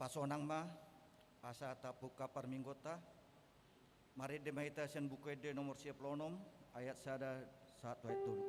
pasonang ma asa tapuka parminggota mari de mahita sen buku de nomor 96 ayat sada 1 ayat 2.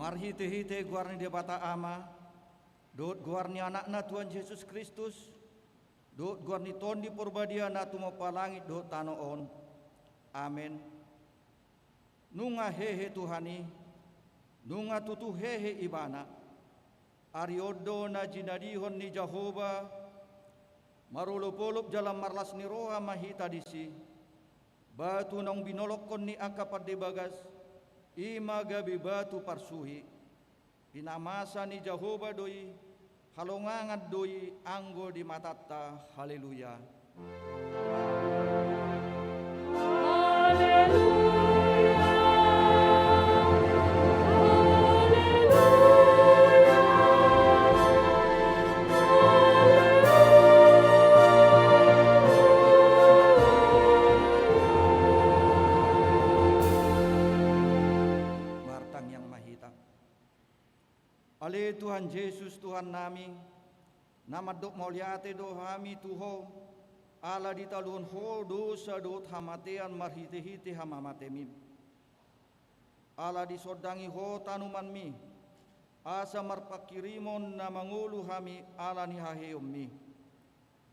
Marhite-hite guarni dia bata ama, dot guarni anakna Tuhan Yesus Kristus, dot guarni tondi porbadia na tumopa langit dot tanoon. Amen. Nunga hehe Tuhani, nunga tutu hehe ibana, ariodo na jinadihon ni Jehovah, marulupulup jalan marlas ni roha mahita disi, batu nang binolokon ni akapad de bagas, ima gabi batu parsuhi pinamasa ni Jehovah doi halongangat doi anggo di matata. Haleluya. Ale Tuhan Yesus Tuhan nami, nama dok mauliate do hami Tuho, ala di talun ho dosa dot hamatean marhite-hite hamamatemi. Ala di sodangi ho tanuman mi, asa marpakirimon na mangulu hami ala ni haheum mi.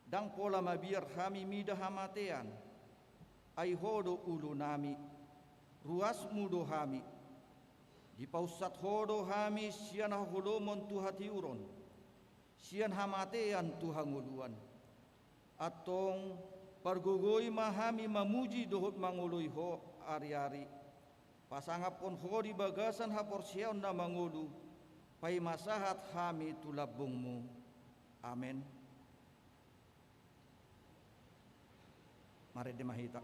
Dang pola mabiar hami mida hamatean, ai hodo ulu nami, ruas mudo hami. Di pausat hodo hami sian holomon tu hati uron, sian hamatean tu hanguluan. Atong pargogoi mahami mamuji dohot mangului ho ari-ari. Pasangapon ho di bagasan haporsiaon na mangulu, pai masahat hami tulabungmu. Amen. Mari dimahita.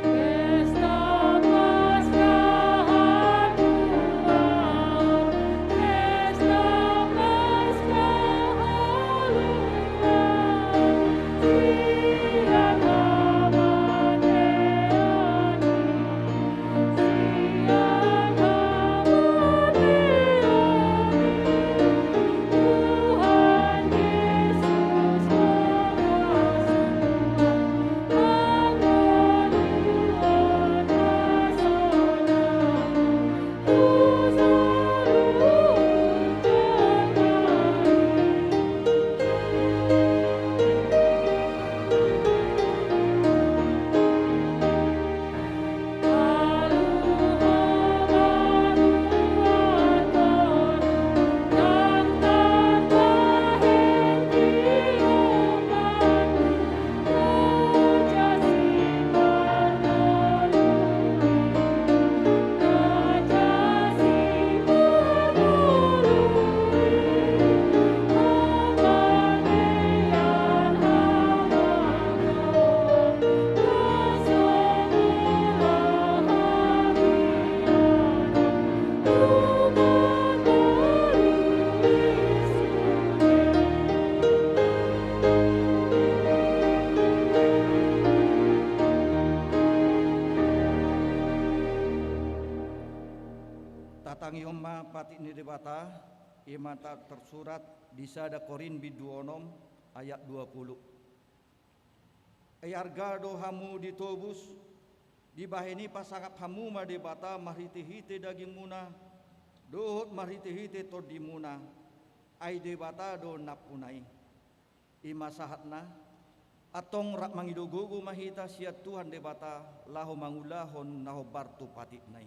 Esta nama pati ni debata imata tersurat di sada Korin biduonom ayat 20. Ayarga do hamu ditobus dibahini pasangap hamu ma debata marhiti-hiti daging muna dohot marhiti-hiti todi muna ay debata do napunai ima sahatna atong rak mangidugugu mahita siat Tuhan debata lahu mangulahon naho bartu patit nai.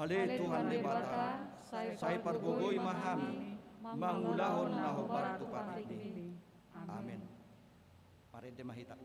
Ale Tuhan debata saya pargugoi mahami mangulahon naho bartu patit ni. Amin. Mari de mahita.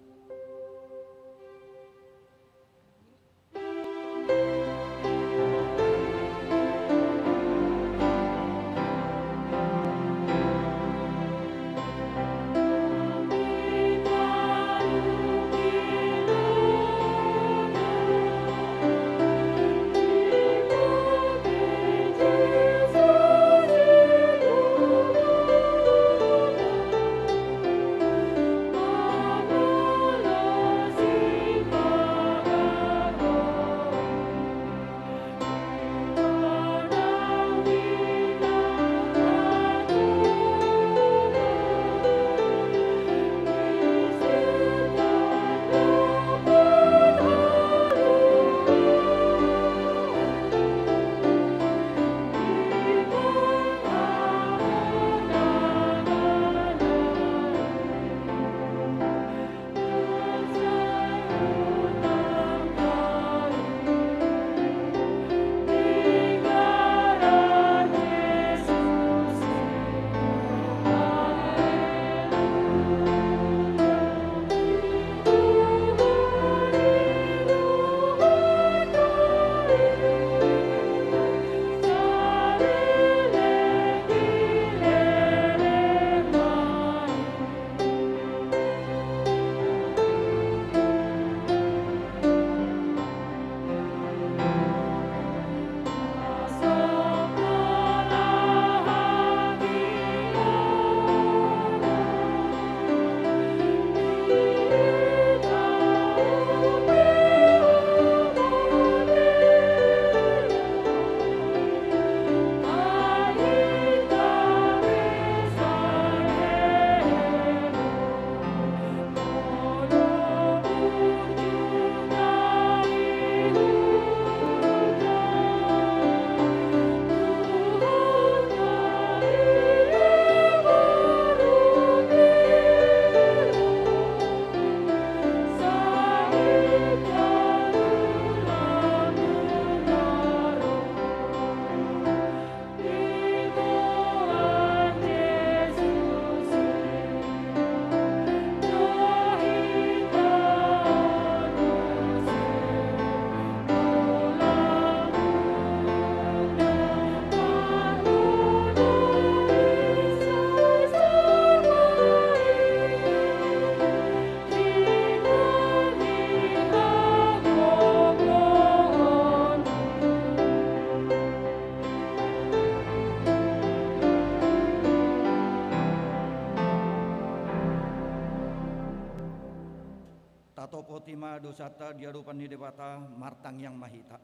Tato potima dosata diarupan di debata martang yang mahita.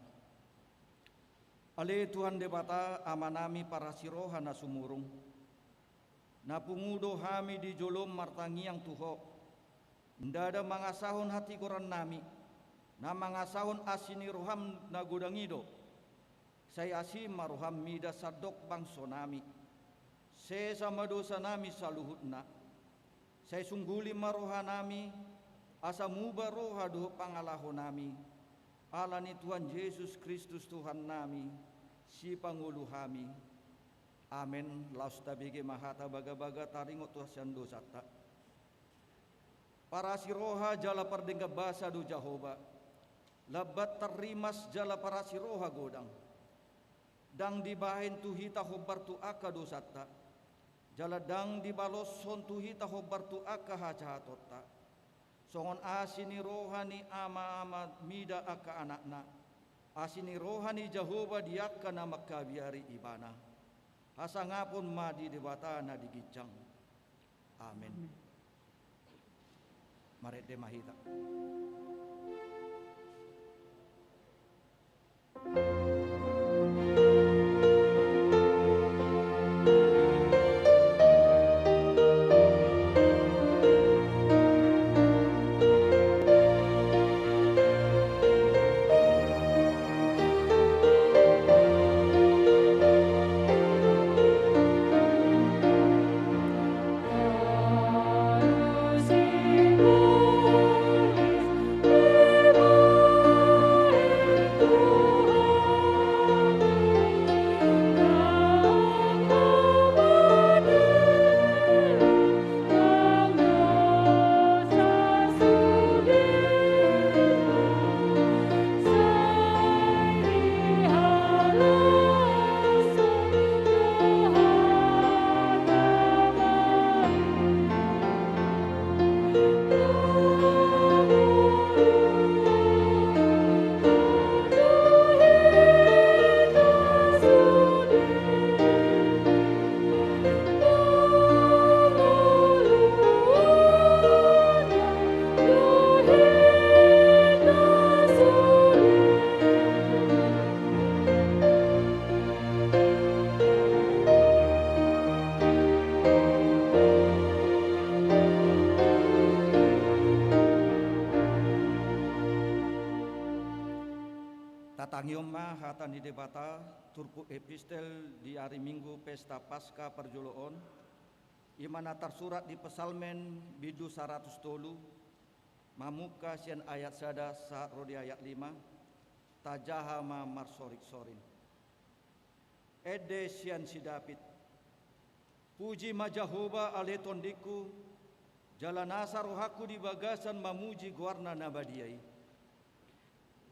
Ale Tuhan debata amanami para siroha na sumurung. Napungudo hami di jolom martangi yang tuho. Ndada mangasahon hati koran nami. Na mangasahon asini roham na gudangido. Saya asim maroham mida sadok bangso nami. Saya sama dosa nami saluhutna. Saya sungguli maroha nami. Asa muba roha doh pangalaho nami. Alani Tuhan Yesus Kristus Tuhan nami. Si pangulu hami. Amin. Laus tabige mahata baga-baga taringo tuhasan dosata. Para siroha jala pardengga basa do Jahoba. Labat terimas jala para siroha godang. Dang dibahin tuhita hobar tu aka dosata. Jala dang dibalos son tuhita hobar tu aka hajahatota. Songon asini rohani ama-ama mida aka anakna. Asini rohani Jahoba diakka na makabiari ibana. Hasangapun madi debata na digicang. Amin. Mari de mahita. Pangioma hatan di debata turpu epistel di hari Minggu pesta Pasca perjuloon imana tersurat di pesalmen bidu 100 tolu mamuka sian ayat sada saat rodi ayat 5 tajahama marsorik sorin ede sian si David puji majahoba ale tondiku jalan asa rohaku di bagasan mamuji guarna nabadiai.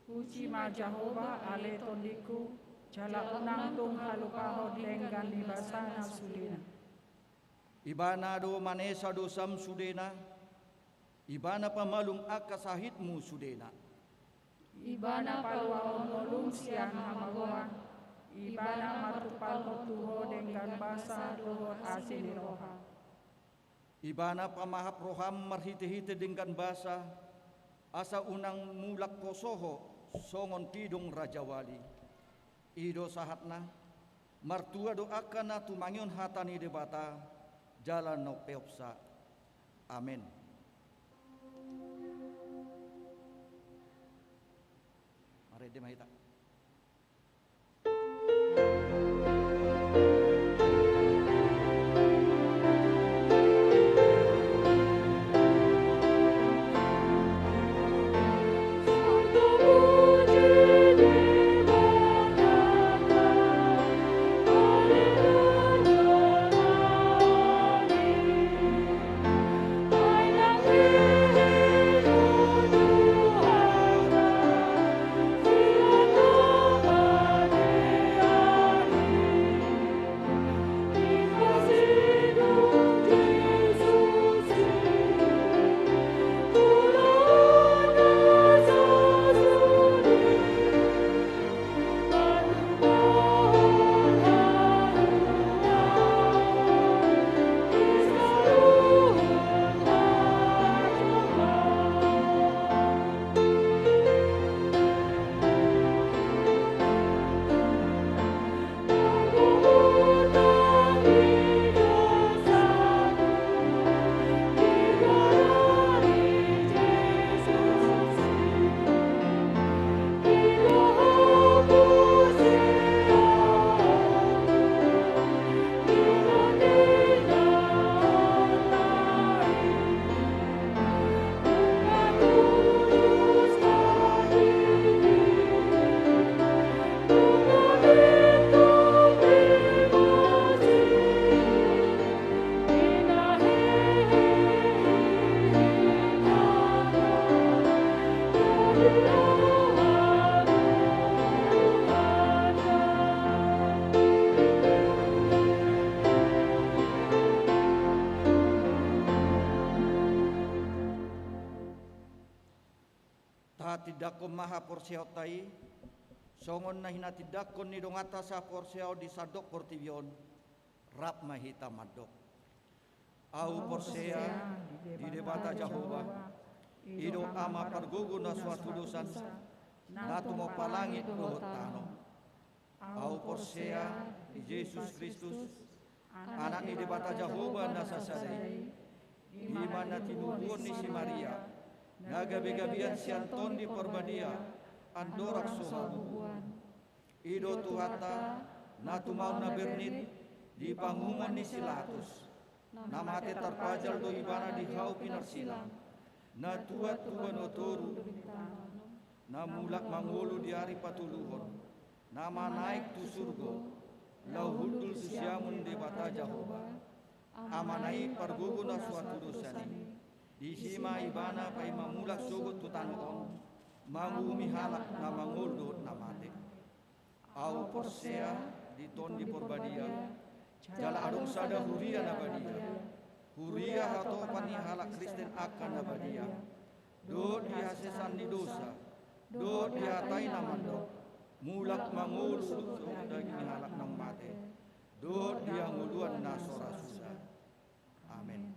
Puji Majahoba ale tondiku, jala unang tung halupaho denggan di basana sudena. Ibana do manesa do sam sudena, ibana pamalung akasahitmu sudena. Ibana paluahon olung sian hamagoan, ibana matupal hotuho denggan basa dohot asini roha. Ibana pamahap roham marhite-hite denggan basa, asa unang mulak kosoho, songon tidung Raja Wali. Ido sahatna, martua doakan na tumangion hatani debata, jalan no peopsa. Amin. Mari dimahita. Tidakon maha porsiao tai songon na hinatidakon ni dongata sa porsiao di sadok portibion rap mahita madok au porsea di debata Jahova ido ama pargugu na suatu dosan natu mo palangit dohot tano au porsea di Yesus Kristus anak ni debata Jahova na sasadai di mana tinubuon ni si Maria nagabi-gabian sianton di porbadia andorak sohabuan ido tuhata natumau na bernit di pangumuan ni silatus namate tarpajal do ibana di hau pinarsilang na tua-tua notoru na mulak mangulu di hari patuluhon nama naik tu surgo lau hudul susiamun debata Jahova amanai pargugu na suatu dosani di sima ibana pai mamulak sugut tutanon mangumi halak na manguldo namate au porsea di ton di porbadia jala adong sada huria nabadia huria hato pani halak Kristen akan nabadia do dia sesan di dosa do dia tai namando mulak mangul sut daging halak nang mate do dia nguluan nasora susah. Amin.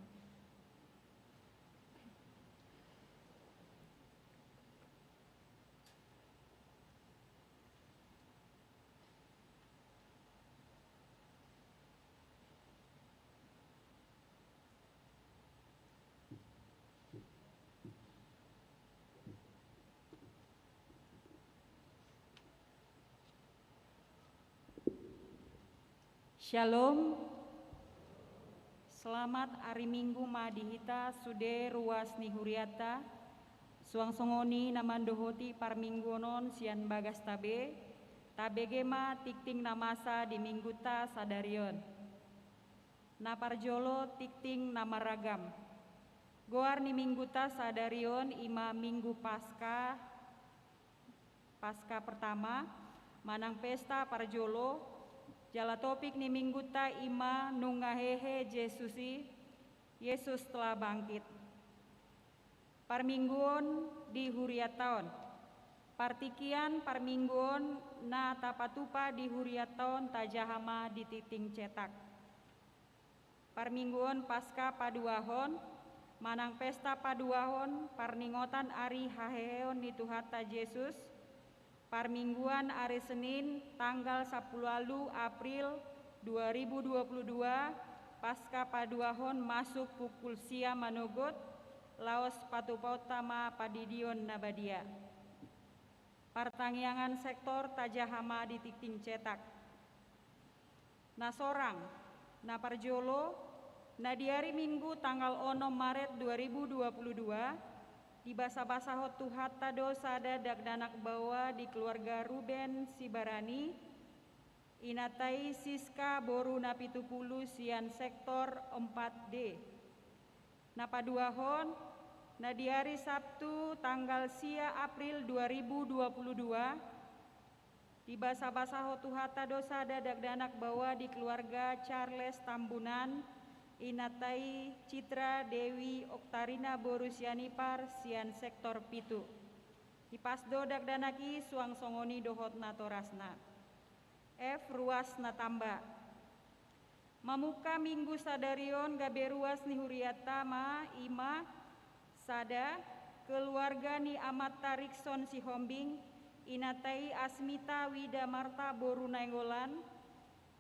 Shalom. Selamat hari Minggu madihita sude ruas nihuriata. Suang songoni namandohoti parminggonon sian bagas tabe. Tabegema tikting namasa di mingguta sadarion. Naparjolo tikting namaragam. Goar ni mingguta sadarion ima minggu pasca pertama. Manang pesta parjolo. Jala topik ni mingguta ima nungahehe Yesus telah bangkit. Parmingguon di huriataon. Partikian parmingguon na tapatupa di huriataon tajahama di titing cetak. Parmingguon pasca paduahon, manang pesta paduahon, parningotan ari haheon ni Tuhata Yesus. Parmingguan hari Senin tanggal 10 April 2022 pasca paduahon masuk pukul sia manogot laos patupautama padidion nabadia. Pertangyangan sektor tajahama di titing cetak. Nasorang, naparjolo, na di hari Minggu tanggal 6 Maret 2022 di basa-basa Tuhata dosa dadak danak bawa di keluarga Ruben Sibarani inatai Siska boru napitupulu sian sektor 4D. Napaduahon na di hari Sabtu tanggal sia April 2022 di basa-basa Tuhata dosa dadak danak bawa di keluarga Charles Tambunan inatai Citra Dewi Oktarina Borusianipar sian sektor pitu. Dipasdo dakdanaki suang songoni dohot natorasna. F ruas natamba. Mamuka minggu sadarion gabe ruas ni huriata ma ima sada keluarga ni amat tarikson si hombing inatai Asmita Wida Marta Boru Nainggolan.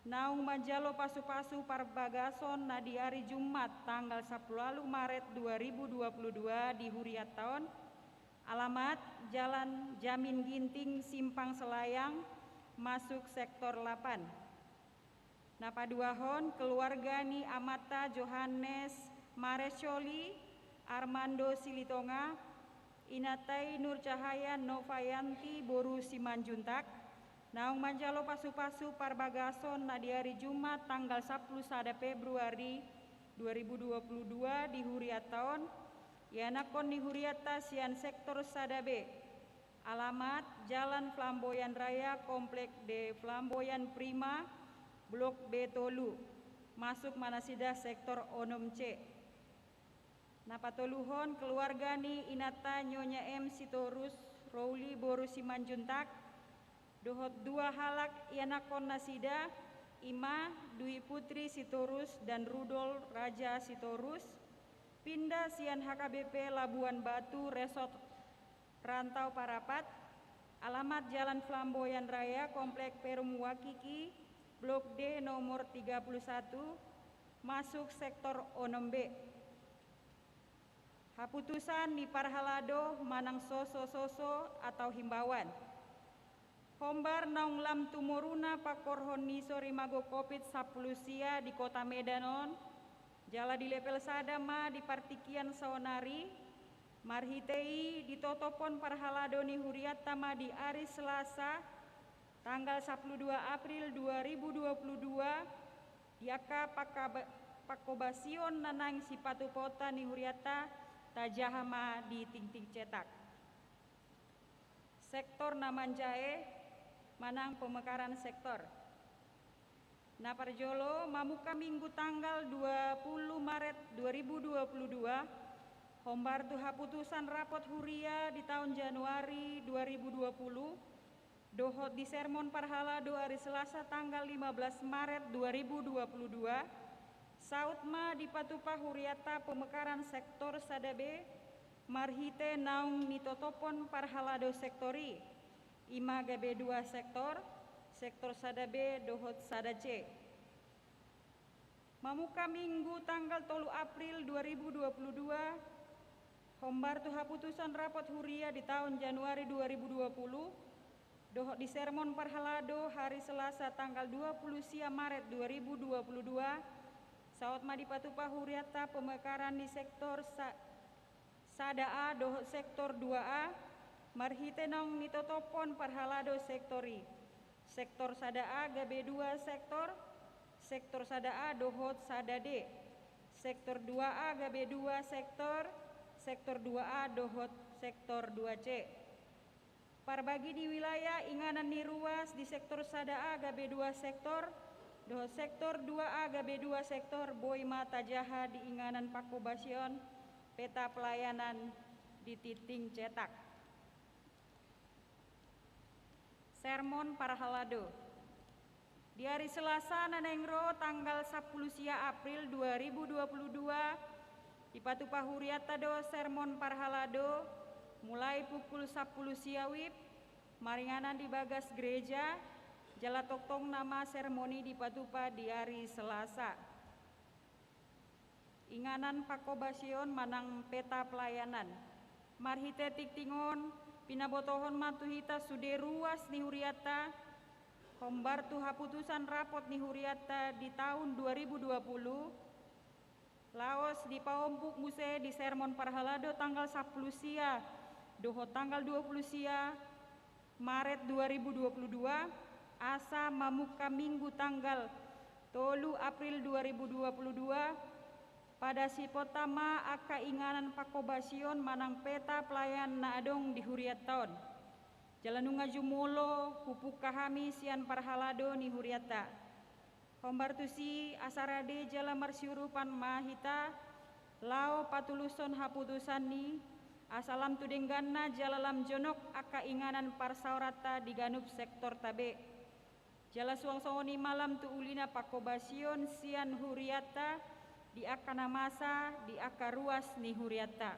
Naung manjalo pasu-pasu parbagason na di hari Jumat tanggal 10 Maret 2022 di huriataon. Alamat Jalan Jamin Ginting Simpang Selayang masuk sektor 8. Napaduahon keluarga ni Amata Johannes Maresoli Armando Silitonga inatai Nur Cahaya Novayanti Boru Simanjuntak. Naung manjalo pasu-pasu parbagason na di hari Jumat tanggal 10 Februari 2022 di huriataon. Yanakon ni huriata sian sektor sadabe. Alamat Jalan Flamboyan Raya Komplek de Flamboyan Prima Blok B Tolu masuk Manasida sektor Onom C. Napatoluhon keluarga ni inata Nyonya M Sitorus Rowli Boru Simanjuntak. Dohot 2 halak yanakon nasida Ima Dwi Putri Sitorus dan Rudol Raja Sitorus pindah sian HKBP Labuan Batu Resort Rantau Parapat. Alamat Jalan Flamboyan Raya Komplek Perum Wakiki Blok D nomor 31 masuk sektor Onom B. Haputusan di Parhalado manang soso atau himbauan. Hombar naung lam tumoruna pakorhon niso rimago COVID 10 sia di kota Medanon. Jala di lepel sadama di partikian saonari. Marhitei ditotopon parhalado ni huriatama di hari Selasa tanggal 12 April 2022 diaka pakobasion nanang sipatu kota ni huriata tajahama di ting-ting cetak. Sektor Namanjae manang pemekaran sektor. Naparjolo mamuka minggu tanggal 20 Maret 2022 hombar tu haputusan rapot huria di tahun Januari 2020 dohot di sermon parhalado hari Selasa tanggal 15 Maret 2022 sautma di patupa huriata pemekaran sektor sadabe marhite naung nitotopon parhalado sektori Ima gabe 2 sektor sadabe dohot sadace. Mamuka minggu tanggal 3 April 2022 hombar tu haputusan rapot huria di tahun Januari 2020 Dohot di sermon parhalado hari Selasa tanggal 20 Maret 2022 saut madi patupa huriata pemekaran di sektor Sada A dohot sektor 2A marhite nong nitotopon parhalado sektori sektor Sada A gabe 2 sektor Sada A dohot Sada D sektor 2A gabe 2 sektor 2A dohot sektor 2C. Parbagi di wilayah inganan ni ruas di sektor Sada A gabe 2 sektor, dohot sektor 2A gabe 2 sektor, boy mata jaha di inganan pakobasion, peta pelayanan di titing cetak. Sermon Parhalado. Di hari Selasa nanengro tanggal 10 April 2022 di Patupa Huriata do Sermon Parhalado mulai pukul 10 siawib, maringanan di bagas gereja, jala toktong nama seremoni di Patupa di hari Selasa. Inganan pakobasion manang peta pelayanan. Marhite tiktingon, pinabotohon matuhita sude ruas ni huriata, hombar tuha putusan rapot ni huriata di tahun 2020, laos di paompuk muse di sermon parhalado tanggal 10 sia, doho tanggal 20 sia Maret 2022 asa mamuka minggu tanggal 3 April 2022 pada si potama aka inganan pakobasion manang peta pelayan na adong di huriat taon jalanunga jumolo pupuk kahami sian parhalado ni huriata hombartusi asarade jala marsyurupan mahita lao patuluson haputusan ni asalam tudengganna jalalam jonok aka inganan parsaurata di ganup sektor tabe jala suangsongoni malam tu ulina pakobasion sian huriata di aka namasa di aka ruas ni huriata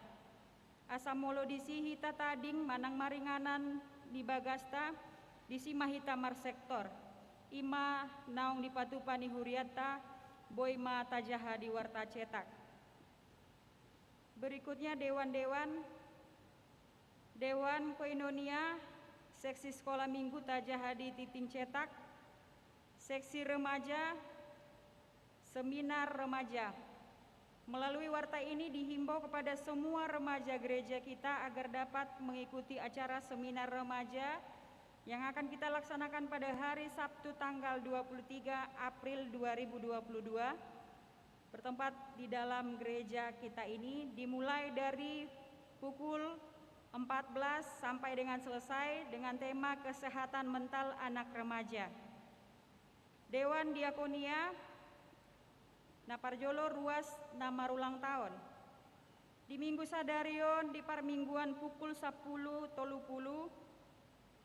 asamolo disi hita tading manang maringanan di bagasta disi mahita mar sektor ima naung di patupa ni huriata boy ma tajaha di warta cetak. Berikutnya Dewan Koinonia, Seksi Sekolah Minggu Tajahadi Titing Cetak, Seksi Remaja, Seminar Remaja. Melalui warta ini dihimbau kepada semua remaja gereja kita agar dapat mengikuti acara seminar remaja yang akan kita laksanakan pada hari Sabtu tanggal 23 April 2022 bertempat di dalam gereja kita ini dimulai dari pukul 14 sampai dengan selesai dengan tema kesehatan mental anak remaja. Dewan Diakonia Naparjolo ruas namarulang tahun. Di Minggu Sadarion di parmingguan pukul 10.30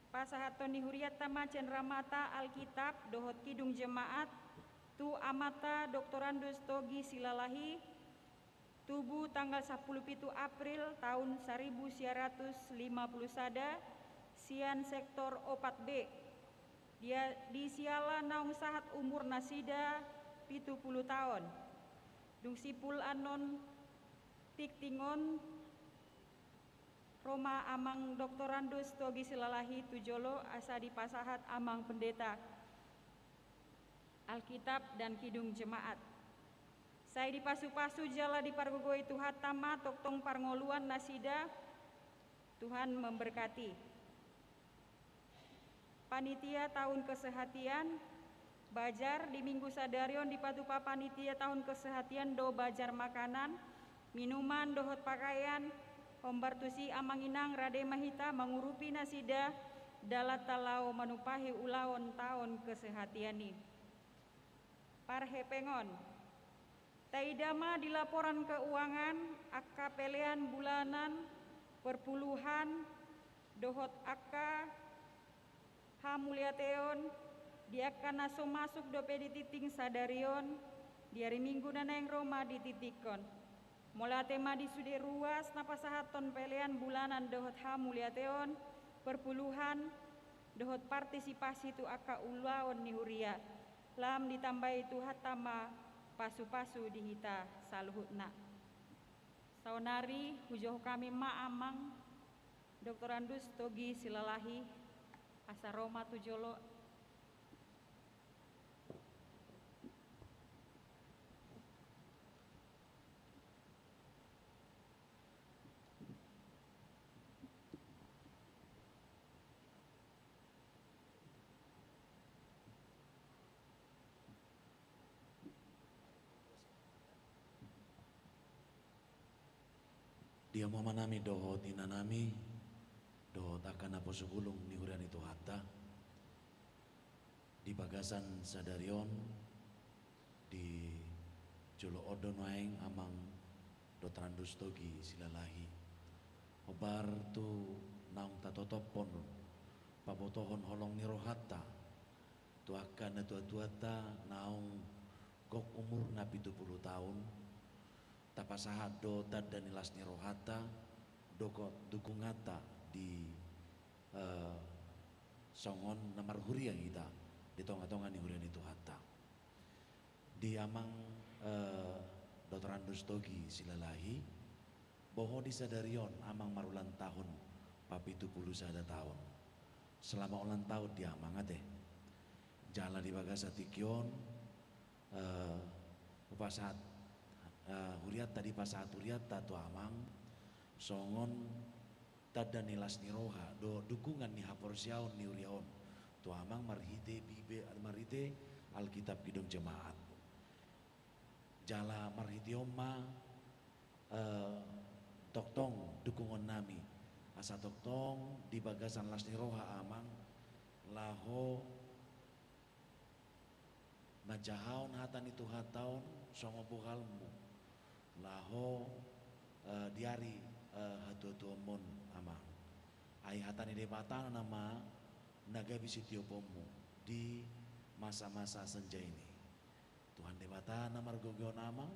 pasahaton ni huriat tama cenramata Alkitab dohot kidung jemaat tu amata doktorandus Togi Silalahi tubuh tanggal 10 April tahun 1950 sada sian sektor opat B dia di siala naung sahat umur nasida 70 tahun dung sipul anon tiktingon Roma amang doktorandus Togi Silalahi tujolo asa di pasahat amang pendeta Alkitab dan kidung jemaat. Saya di pasu-pasu jala di pargogoi Tuhan tama toktong parngoluan nasida. Tuhan memberkati. Panitia tahun kesehatian bajar di Minggu Sadarion di Patupa panitia tahun kesehatian do bajar makanan, minuman, dohot pakaian, hombartusi amanginang rade mahita mengurupi nasida dalat talau manupahi ulaon tahun kesehatian ini. Parhepengon Taidama di laporan keuangan akka pelean bulanan perpuluhan dohot akka hamuliateon di akka naso masuk dope di titing sadarion di hari Minggu naneng Roma di titikon molatema di sude ruas napasahaton pelean bulanan dohot hamuliateon perpuluhan dohot partisipasi tu akka ulaon ni huria lam ditambahi tu hatama pasu-pasu dihita saluhutna. Saunari hujoh kami ma'amang Doktorandus Togi Silalahi Asa Roma Tujolo. Dia mama nami dohot ina nami dohot akan apa segulung ni hurian itu hatta di bagasan sadarion di Jolo Odon waeng amang dotrandus togi silalahi obar tu naung tatotopon pabotohon holong ni rohata tu akan tua-tuata naung kok umur na 70 tahun tapasahat do tad dan nilas ni rohata doko dukungata di songon namar hurian kita di tonga-tonga ni hurian itu hatta di amang Dr. Togi silalahi boho di sadarion amang marulan tahun papi 70 sada tahun selama ulang tahun dia amang ate jala di bagasa tikion upasat huriat tadi pasahat huriat tu amang songon tada nilas ni roha do dukungan ni hapor siaon ni uriaon tu amang marhite bibe marhite alkitab kidung jemaat jala marhite oma toktong dukungan nami asa toktong di bagasan las ni roha amang laho najahaon hatan itu hataon songo bukalmu laho diari hatu mon amang ai hatani debatan nama naga bisi tiopomu di masa-masa senja ini Tuhan debatan nama gogion amang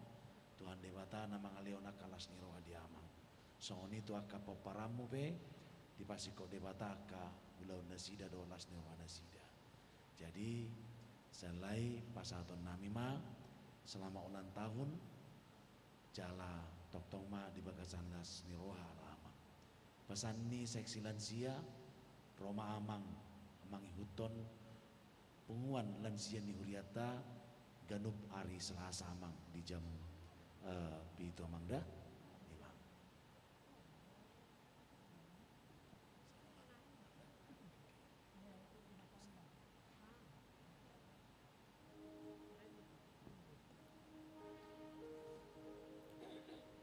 Tuhan debatan nama ngaleona kalas ni roha di amang songoni tu akka poparamu be di pasiko debataka ulau nasida do las ni roha nasida jadi selai pasaton nami ma selama ulang tahun jala toktong ma di bagasan las ni roha lama pesan ni seksi lansia Roma amang huton penguan lansia ni huriata ganup ari Selasa amang di jam pitu amang dah imang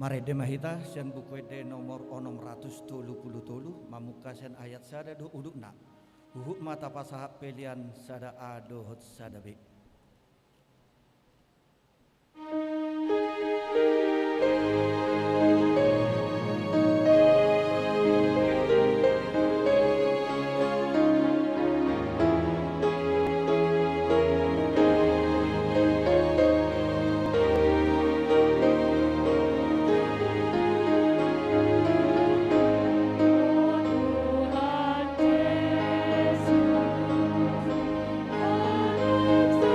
Mare de mahita sen buku de nomor 633 mamuka sen ayat sada do udukna uhuk mata pasahat pelian sada a dohot sada be. Yesus,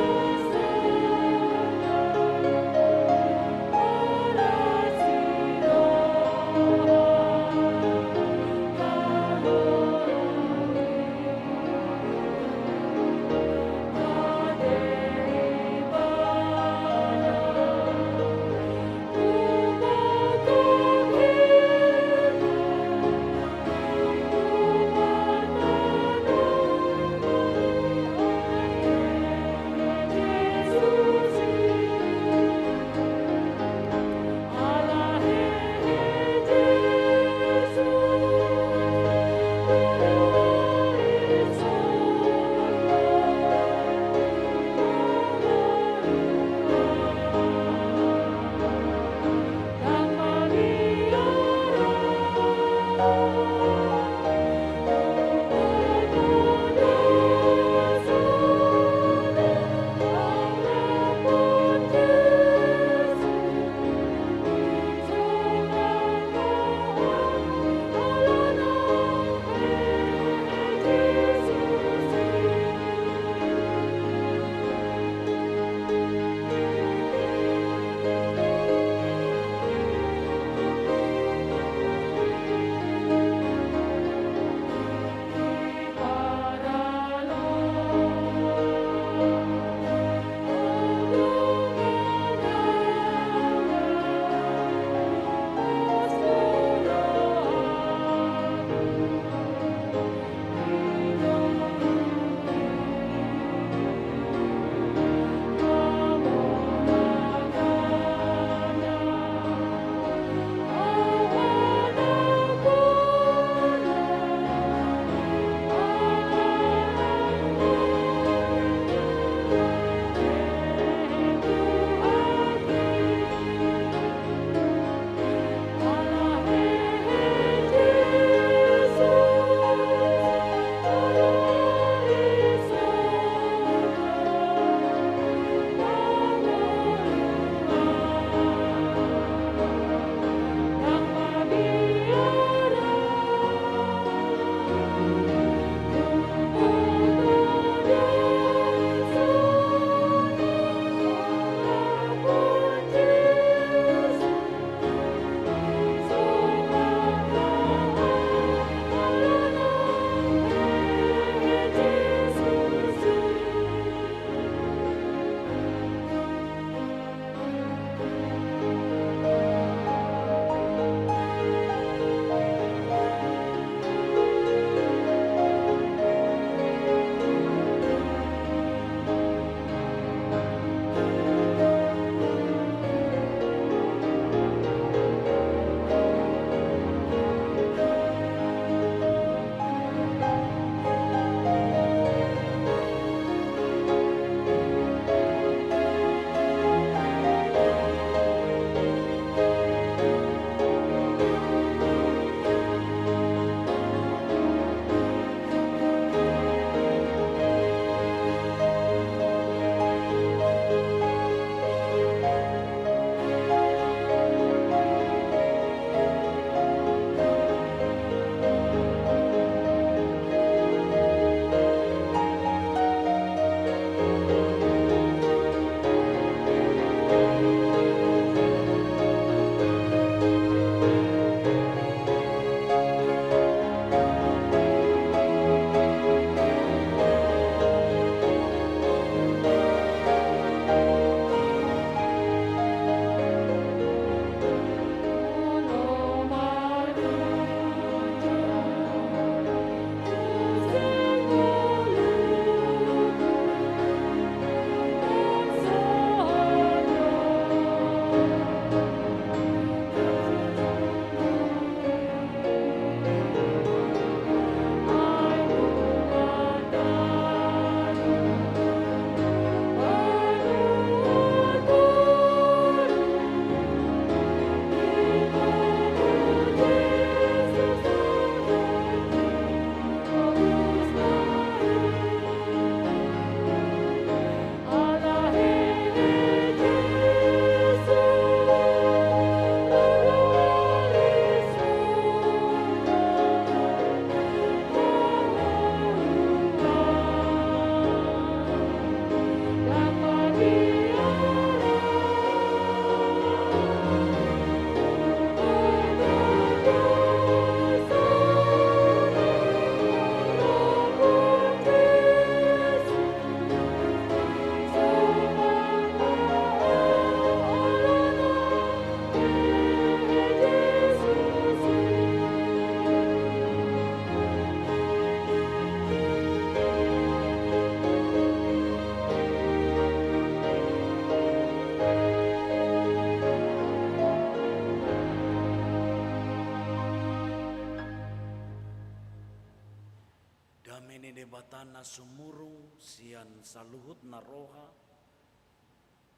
ini debatana sumurung sian saluhut naroha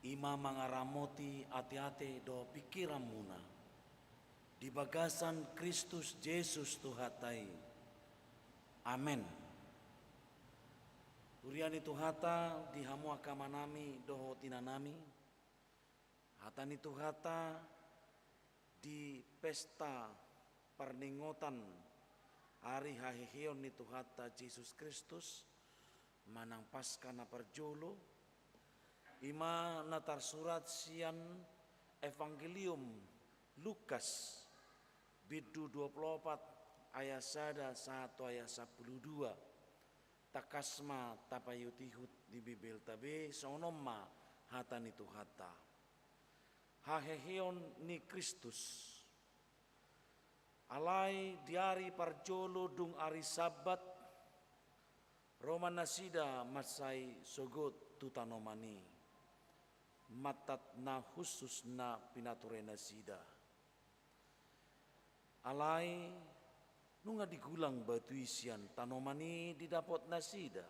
ima mangaramoti ati-ati do pikiran muna di bagasan Kristus Yesus Tuhatai. Amen. Uriani Tuhata di hamu akamanami doho tinanami. Hatani Tuhata di pesta perningotan hari hahihion ni Tuhata Yesus Kristus manang pasca na perjolo ima natar surat sian Evangelium Lukas bidu 24 ayat 1 ayat 12 takasma tapayutihut di Bibel tabe sonoma hatani Tuhata hahehion ni Kristus alai diari parjolo dung ari sabat Roma nasida masai sogot tutanomani matat na khusus na pinature nasida alai nunga digulang batu isian tanomani didapot nasida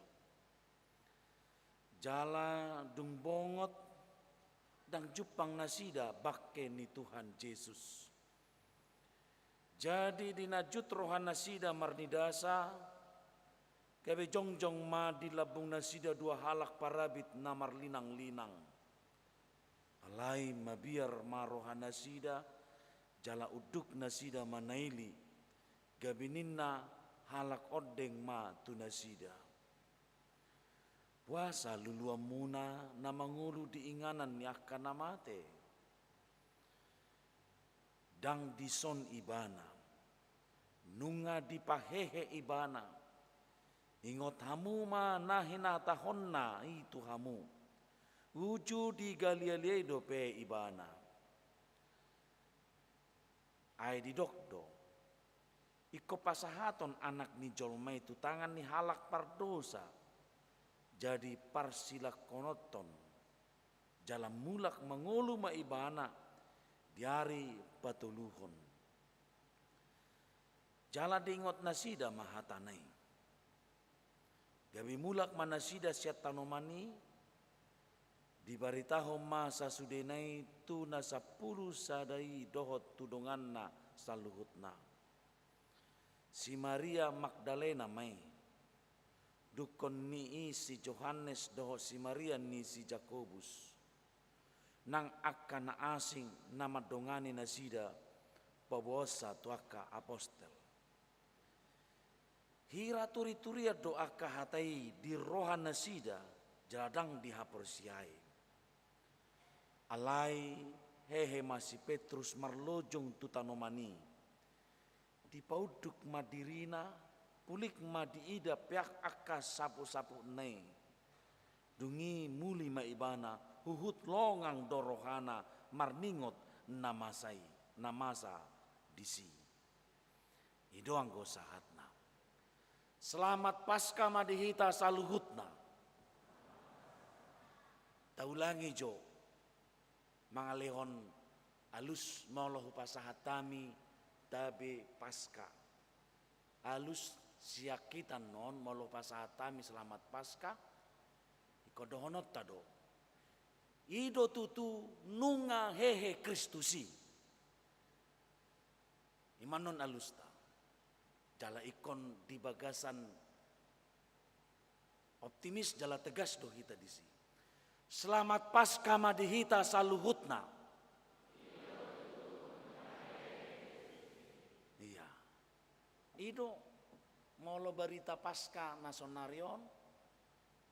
jala dung bongot dang jupang nasida bakke ni Tuhan Yesus. Jadi dinajut rohan nasida marnidasa kebe jongjong ma di labung nasida dua halak parabit namar linang-linang. Alai mabiar ma rohan nasida jala uduk nasida manaili gabininna halak odeng ma tu nasida. Puasa luluam muna na mangulu diinganan ni akan namate. Dang dison ibana. Nunga dipahehe ibana. Ingot hamu ma nahinatahonna itu hamu. Uju di galialedo pe ibana. Ay di dokdo. Iko pasahaton anak ni jolma itu tangan ni halak pardosa. Jadi parsilak konoton jalan mulak mengulu maibana diari patuluhon jala dingot nasida mahatanai gabi mulak manasida siat tanomani dibaritaho masa sudenai tu na 10 sadai dohot tudonganna saluhutna si Maria Magdalena mai dukon ni si Johannes doho si Maria ni si Jakobus nang akan na asing nama dongani nasida pabosa tuaka apostel hira turi-turia doa kahatai di rohan nasida jadang dihaporsiai alai hehe masih Petrus marlojong tutanomani di pauduk madirina pulik ma diida piak akka sapu-sapu nei dungi muli maibana huhut longang dorohana marningot namasa disi idoang go sahatna selamat pasca madihita saluhutna taulangi jo mangalehon alus maulahu pasahatami tabe pasca alus siakitan non molo pasatami selamat pasca ikodohonot tado ido tutu nunga hehe Kristusi imanon alusta jala ikon di bagasan optimis jala tegas do hita disi selamat pasca madihita saluhutna iya ido molo berita pasca nasonarion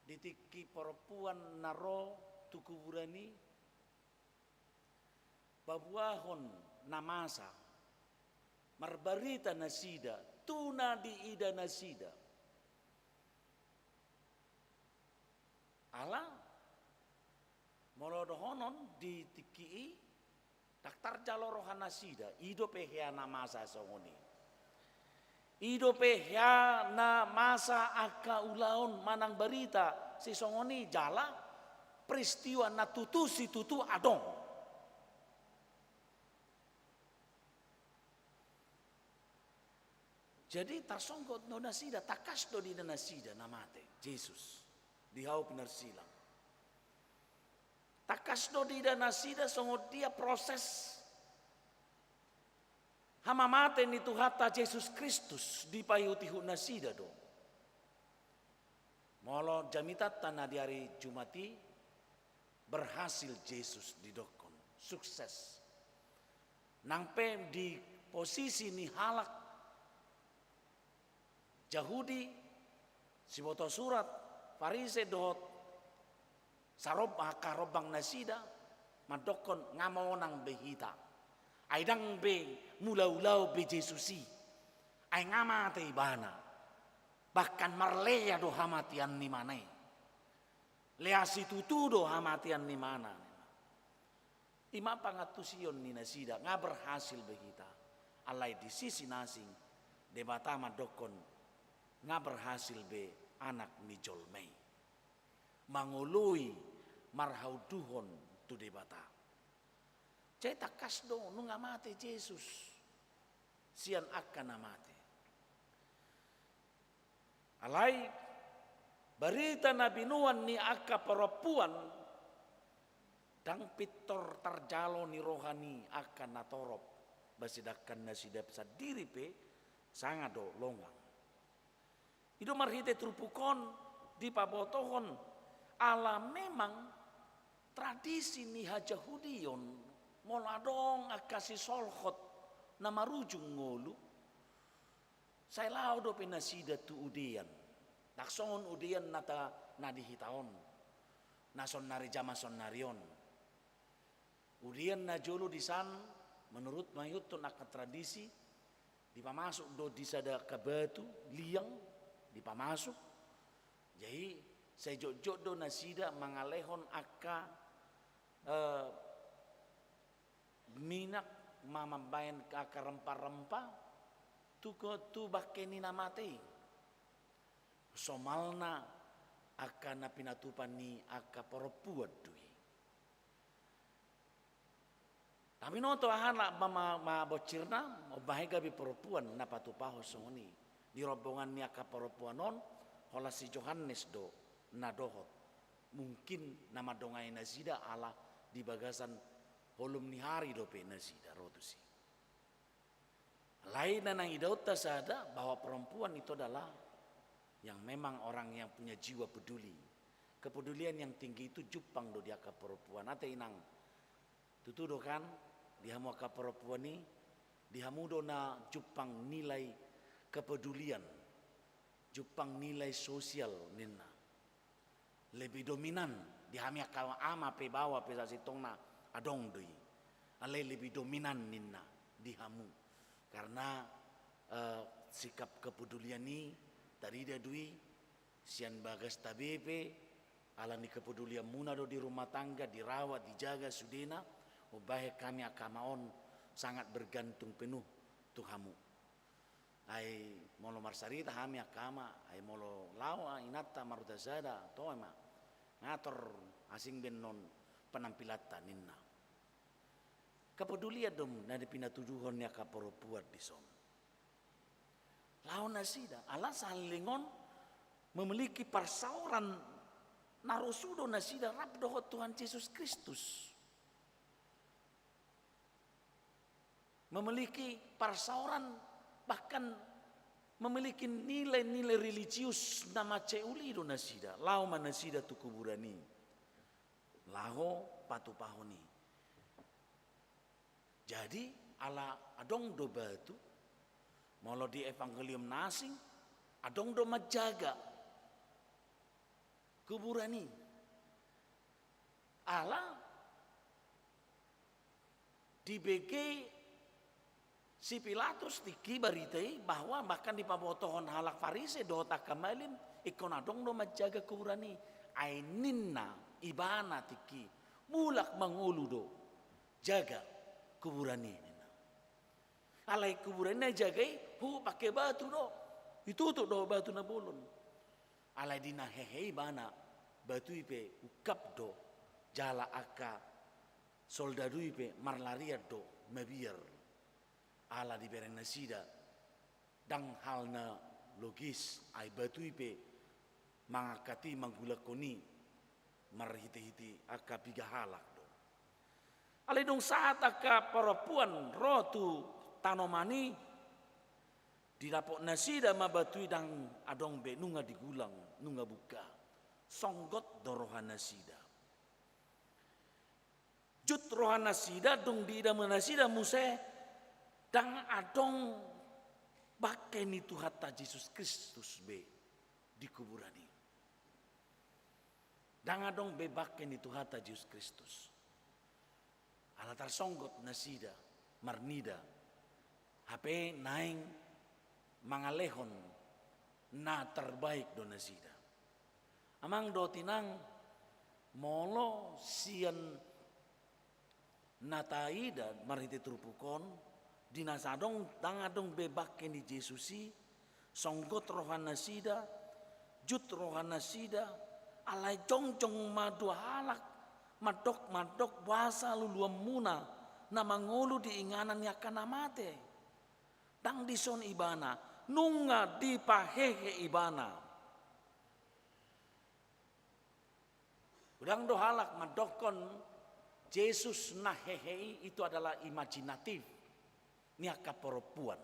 ditiki perempuan naro tukuburani babuahon namasa marbarita nasida tuna diida nasida ala molo dohonon ditiki daktar jalorohan nasida ido pehea namasa songoni ido pehya na masa aka ulaon manang berita si songoni jala peristiwa na tutu si tutu adong Jadi tarsonggot no nasida takas do di nasida namate Jesus di hau pinar silang. Takas do di nasida songot dia proses hamamate ni Tuhata Yesus Kristus di payuti hu nasida do. Molo jamitat tanah di hari Jumati berhasil Yesus didokon sukses. Nangpe di posisi ni halak Yahudi siboto surat Farise dohot sarob karobang nasida madokon ngamonang behita aidang be mulau-ulau be Jesusi ay ngamate ibana bahkan marleya do hamatian ni manay leasi tutu do hamatian ni mana ima pangatusion ni nasida nga berhasil behita alay di sisi nasing debata madokon nga berhasil be anak ni Jolmei mangului marhauduhon tu debata ceta kasdo nu ngamate Jesus sian akan namate alai berita nabi nuan ni akka perempuan dang pitor tarjalo ni rohani akan natorop basidakan nasidap sadiri pe sangat do longang itu marhite trupukon di pabotohon ala memang tradisi ni hajahudion moladong akasi solhot nama rujung ngolu saya lau do penasida tu udian taksongon udian nata nadihitaon nason nari jama son narion udian na jolo di san menurut mayut tu nak tradisi dipamasuk do disada kabatu liang dipamasuk jadi saya jok do nasida mangalehon akka minak mama bayan akka rempah-rempah tu bakeni namate somalna akka na pinatupan ni akka perempuan dui tapi no to ahan ma bocirna bahega bi perempuan na patupaho songoni di rombongan ni akka perempuan non hola si Johannes do nadohot mungkin nama dongai nasida ala di bagasan holum ni hari do pe nasida rotusi lain nang idauta sada bahwa perempuan itu adalah yang memang orang yang punya jiwa peduli kepedulian yang tinggi itu jupang do dia ka perempuan ate inang tutudo kan dihamu ka perempuan ni dihamu do na jupang nilai kepedulian jupang nilai sosial nina lebih dominan dihami akal ama pe bawa pe sasitongna adong doi ale lebih dominan nina dihamu karena sikap kepedulian ni tadi dia dui sian bagas tabepe alani kepedulian munado di rumah tangga dirawat dijaga sudena ubahe kami akamaon sangat bergantung penuh tuhamu ai molo marsarita hami akama ai molo lawa inata marutazada toema ngator asing benon penampilata ninna kepedulian dom na dipinatuduhon nya ka perempuan di son lawan nasida alasan lingon memiliki persauran narusudo nasida rabdoh Tuhan Yesus Kristus memiliki persauran bahkan memiliki nilai-nilai religius nama ceuli do nasida lau manasida tu kuburani laho patupahoni jadi ala adong do batu molo di evangelium nasing adong do majaga kuburani ala di BG si Pilatus tiki baritai bahwa bahkan di pabotohon halak Farise dota kamalin ikon adong do majaga kuburani aininna ibana tiki mulak mangulu do jaga kuburani nina alai kuburani jagai hu pakai batu do ditutup do batu na bolon alai dina hehe bana batu ipe ukap do jala aka soldadu ipe marlaria do mabiar ala di beren nasida dang halna logis ai batui pe mangakati manggulakoni marhiti-hiti aka piga halak do. Ale dong saat aka perempuan rotu tanomani dilapok nasida mabatui dang adong be nunga digulang nunga buka songgot dorohan nasida. Jut rohan nasida dong di idam nasida muse dang adong bakeni Tuhan Yesus Kristus be di kuburani. Dang adong be bakeni Tuhan Yesus Kristus. Alatar songgot nasida marnida HP naing mangalehon na terbaik do nasida. Amang do tinang molo sian nataida marhiti trupukon dinasadong dangadong bebak ni Jesusi songgot rohan nasida jut rohan nasida alai jong madu halak madok bahasa luluam muna na mangolu diinganan yakana mate dang dison ibana nunga di pahehe ibana udang do halak madokon Yesus nah hehe itu adalah imajinatif niaka perempuan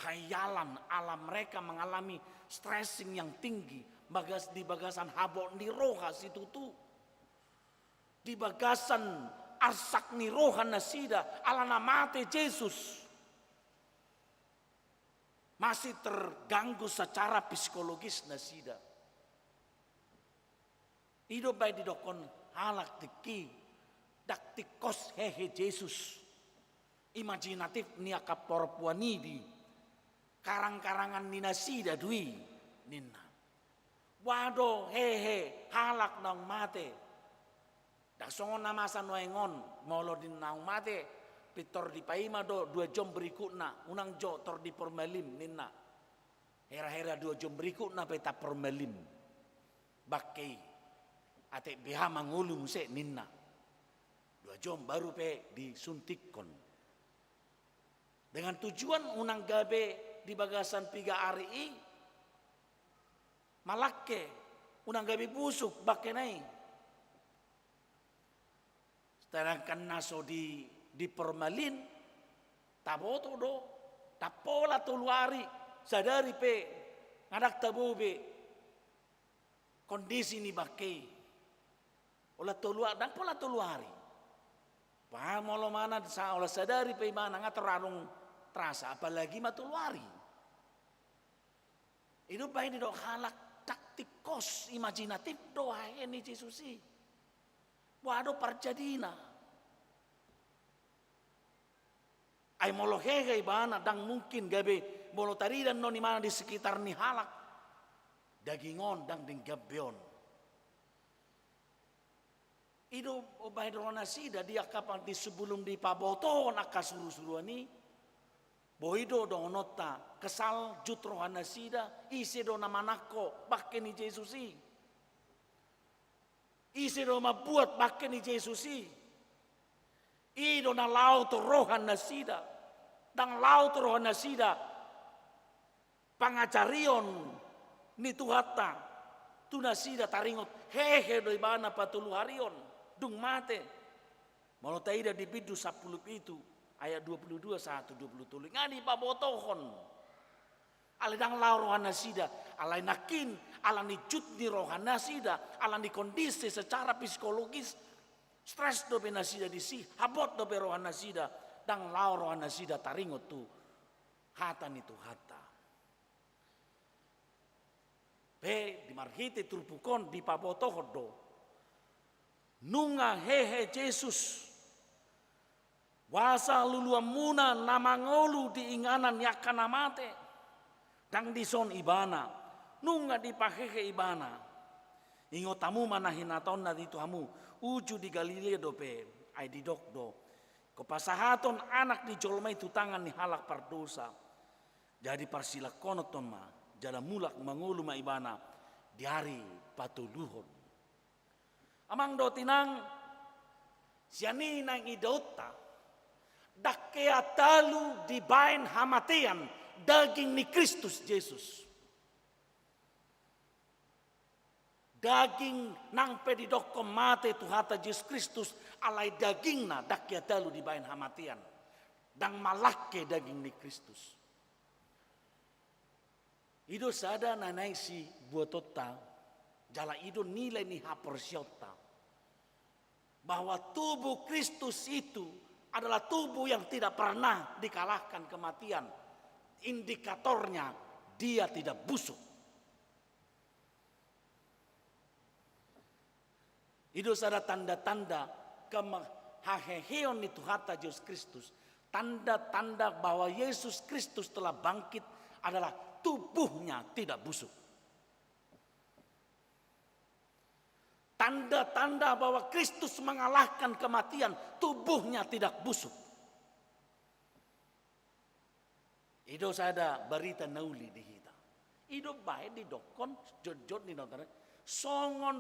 hayalan alam mereka mengalami stressing yang tinggi di bagasan habok ni roha situ tu di bagasan arsak ni roha nasida ala namate Yesus masih terganggu secara psikologis nasida hidup baik didokon halak teki dak tikos hehe Yesus imajinatif niaka perempuan ini karang-karangan ninasida dui ninna wado hehe halak nang mate dak songon namasan waengon molo din nang mate pitor di paima do 2 jam berikutna unang jo tor di permelim ninna hera-hera 2 jam berikutna peta permelim bakkei ate beha mangulung se ninna 2 jam baru pe disuntikkon dengan tujuan unang gabe di bagasan piga hari i malakke unang gabe busuk bakenai sedangkan naso di permalin taboto do tapola tuluari sadari pe ngadak tabobe kondisi ni bakke ola tolua dan pola toluari paham molo mana sa ola sadari pe mana ngaterarung terasa apalagi matuluari itu baik di dok halak taktikos imajinatif doa ini Jesusi waduh parjadina ay molo hehe bana dang mungkin gabe molo tari dan noni mana di sekitar ni halak dagingon dang ding gabeon itu obay rona sida dia kapan di sebelum di paboto nak suruh-suruh ni boido do nota kesal jutro hanasida isi do namanako bakeni Jesusi isi do mabuat bakeni Jesusi ido na laut rohan nasida dang laut rohan nasida pangacarion ni tuhata tunasida taringot hehe do ibana patulu harion dung mate mau taida di bidu 10 itu ayat 22 1 23 ngadi pabotohon ala dang lau rohana sida ala nakin ala ni jut ni rohana sida ala ni kondisi secara psikologis stres do penasida disi habot do rohana sida dang lau rohana sida taringot tu hata ni tu hata pe di marhite turpukon di pabotohon do nunga hehe Yesus wasa luluam muna namangolu diinganan yakana mate dang dison ibana nunga dipahehe ibana ingo tamu manahinaton na dito hamu uju di Galilea dope ay didok do kepasahaton anak di jolmai tutangan ni halak pardosa jadi parsilakonoton ma jala mulak mangolu ma ibana diari patuluhon amang do tinang siani nang idota Dakea talu di bain hamatean daging ni Kristus Yesus. Daging nang pedidokkom mate Tuhata Yesus Kristus alai dagingna dakea talu di bain hamatean. Dang malake daging ni Kristus. Ido sada nanai si buatota jala ido nilai ni haporsiota bahwa tubuh Kristus itu adalah tubuh yang tidak pernah dikalahkan kematian. Indikatornya dia tidak busuk. Itu ada tanda-tanda kemahaheon itu Tuhata Yesus Kristus. Tanda-tanda bahwa Yesus Kristus telah bangkit adalah tubuhnya tidak busuk. Tanda-tanda bahwa Kristus mengalahkan kematian, tubuhnya tidak busuk. Itu ada berita nauli di kita. Itu baik di dokon, jod di nonton. Songon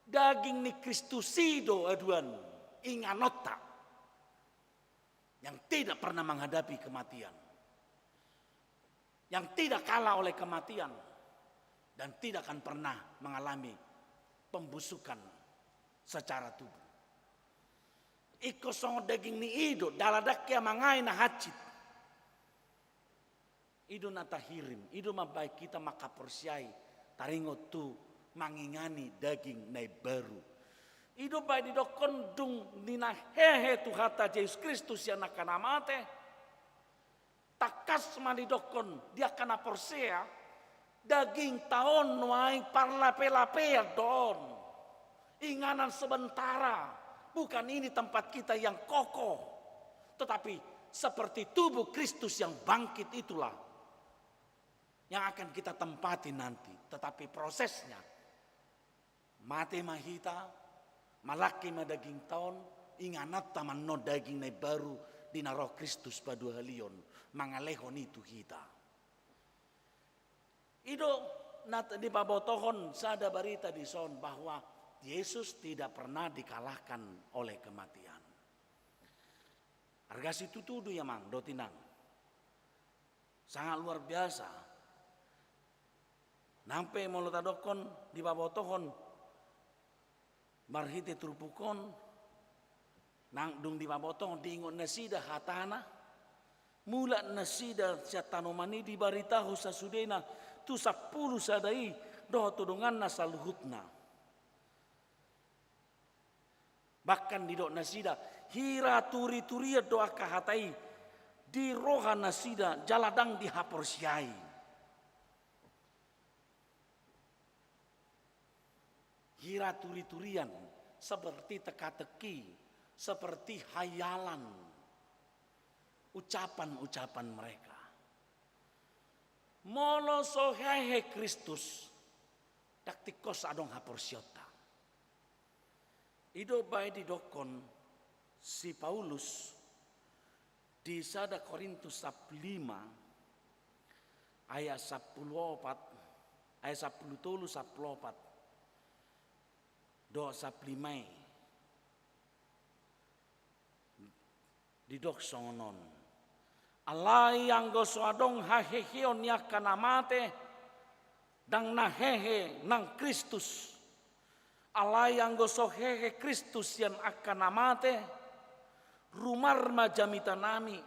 daging ni Kristus itu aduan inganota yang tidak pernah menghadapi kematian, yang tidak kalah oleh kematian, dan tidak akan pernah mengalami pembusukan secara tubuh. Iko songo daging ni ido daladak ya mangai na hacit. Ido nata hirim, ido mabai kita maka persiai taringo tu mangingani daging nai baru. Ido bai di dokon dung dina hehe Tuhata Yesus Kristus yang akan amate. Takas mani dokon dia kana persea daging tahun nuai parlape-lape don. Inganan sementara. Bukan ini tempat kita yang kokoh. Tetapi seperti tubuh Kristus yang bangkit itulah yang akan kita tempati nanti. Tetapi prosesnya mate mahita, malaki madaging tahun, inganat taman no daging na baru dinaro Kristus pada halion, mangalehon itu kita. Itu di babotohon sada berita di son bahwa Yesus tidak pernah dikalahkan oleh kematian. Harga situ tuduh ya mang dotinang. Sangat luar biasa. Nampe molotadokon di babotohon marhite turpukon nang dung di babotohon diingon nasida hatana mula nasida satanomani di baritahu sasudena tu 10 sadai doh tudungan nasaluhutna. Bahkan di dok nasida hira turi-turia doa kahatai di roha nasida jaladang dihaporsiai. Hira turi-turian seperti teka-teki, seperti hayalan ucapan-ucapan mereka. Molo sohehe Kristus taktikos adong haporsiota. Ido bae di dokon si Paulus di sada Korintus 5 ayat 14 ayat 10 tolu 14 do 15 di dok songonon alai yang goso adong haheheon yakana mate dang nahehe nang Kristus alai yang goso hehe Kristus yang akan amate rumar majamita nami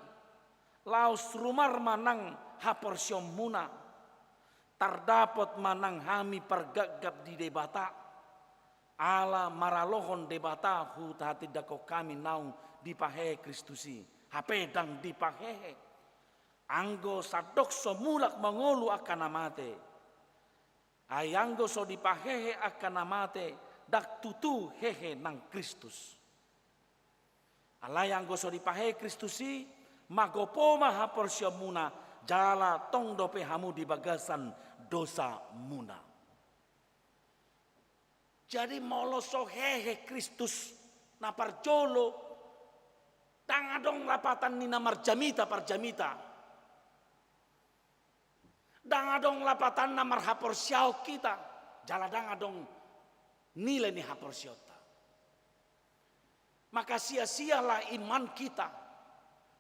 laus rumar manang haporsyom muna tardapot manang hami pergagap di debata ala maralohon debata hutati dako kami naung dipahehe Kristusi hapedang dipahehe anggo sadok somulak mengulu akan amate ayanggo so dipahehe akan amate dak tutu hehe nang Kristus. Alayang goso dipahe Kristusi magopo maha porsyamuna jala tong dope hamu di bagasan dosa muna. Jadi moloso hehe Kristus na parjolo tangadong lapatan ni namar jamita parjamita. Dangadong lapatan namar haporsyao kita jala dangadong nilai ni haporsyota. Maka sia-sialah iman kita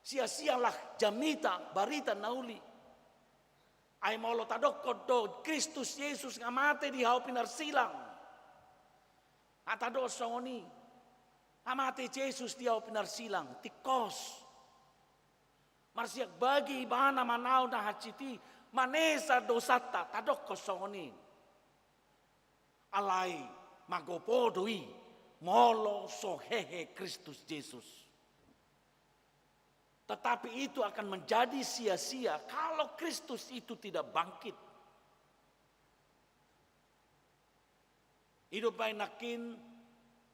Sia-sialah jamita barita nauli. Ai molo tadokko do Kristus Yesus ngamate di hau pinar silang. Atado songoni. Amate Yesus di hau pinar silang tikos. Marsiak bagi bana manau na haciti manesa dosata tadokko songoni. Alai magopodoi molo sohehe Kristus Yesus. Tetapi itu akan menjadi sia-sia kalau Kristus itu tidak bangkit. Hidup baik nakin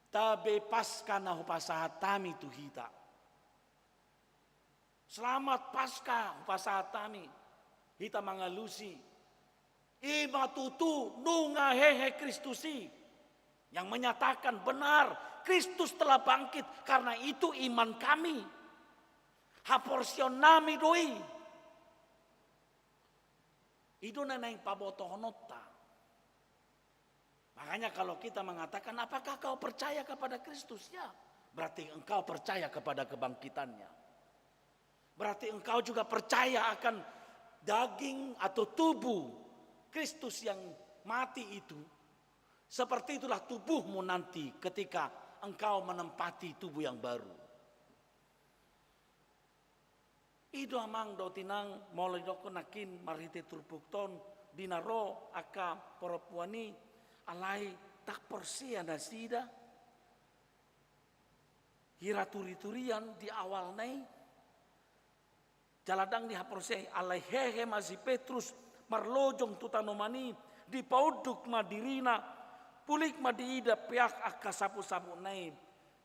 tabe pasca nahu pasahatami tuhita. Selamat pasca pasahatami. Hita mangalusi. Ima tutu nunga hehe Kristusi. Yang menyatakan benar Kristus telah bangkit. Karena itu iman kami. Haporsion nami doi. Itu neneng pabotohonota. Makanya kalau kita mengatakan apakah kau percaya kepada Kristus? Ya, berarti engkau percaya kepada kebangkitannya. Berarti engkau juga percaya akan daging atau tubuh Kristus yang mati itu. Seperti itulah tubuhmu nanti ketika engkau menempati tubuh yang baru. Ido amang do tinang mulai doko nakin marite turbukton dinaro aka poropuani alai tak persia nasida hiraturi-turian di awal nai jaladang di haporse alai hehe masih Petrus marlojong tutanomani di pauduk madirina pulik madiida piak aka sapu-sapu nai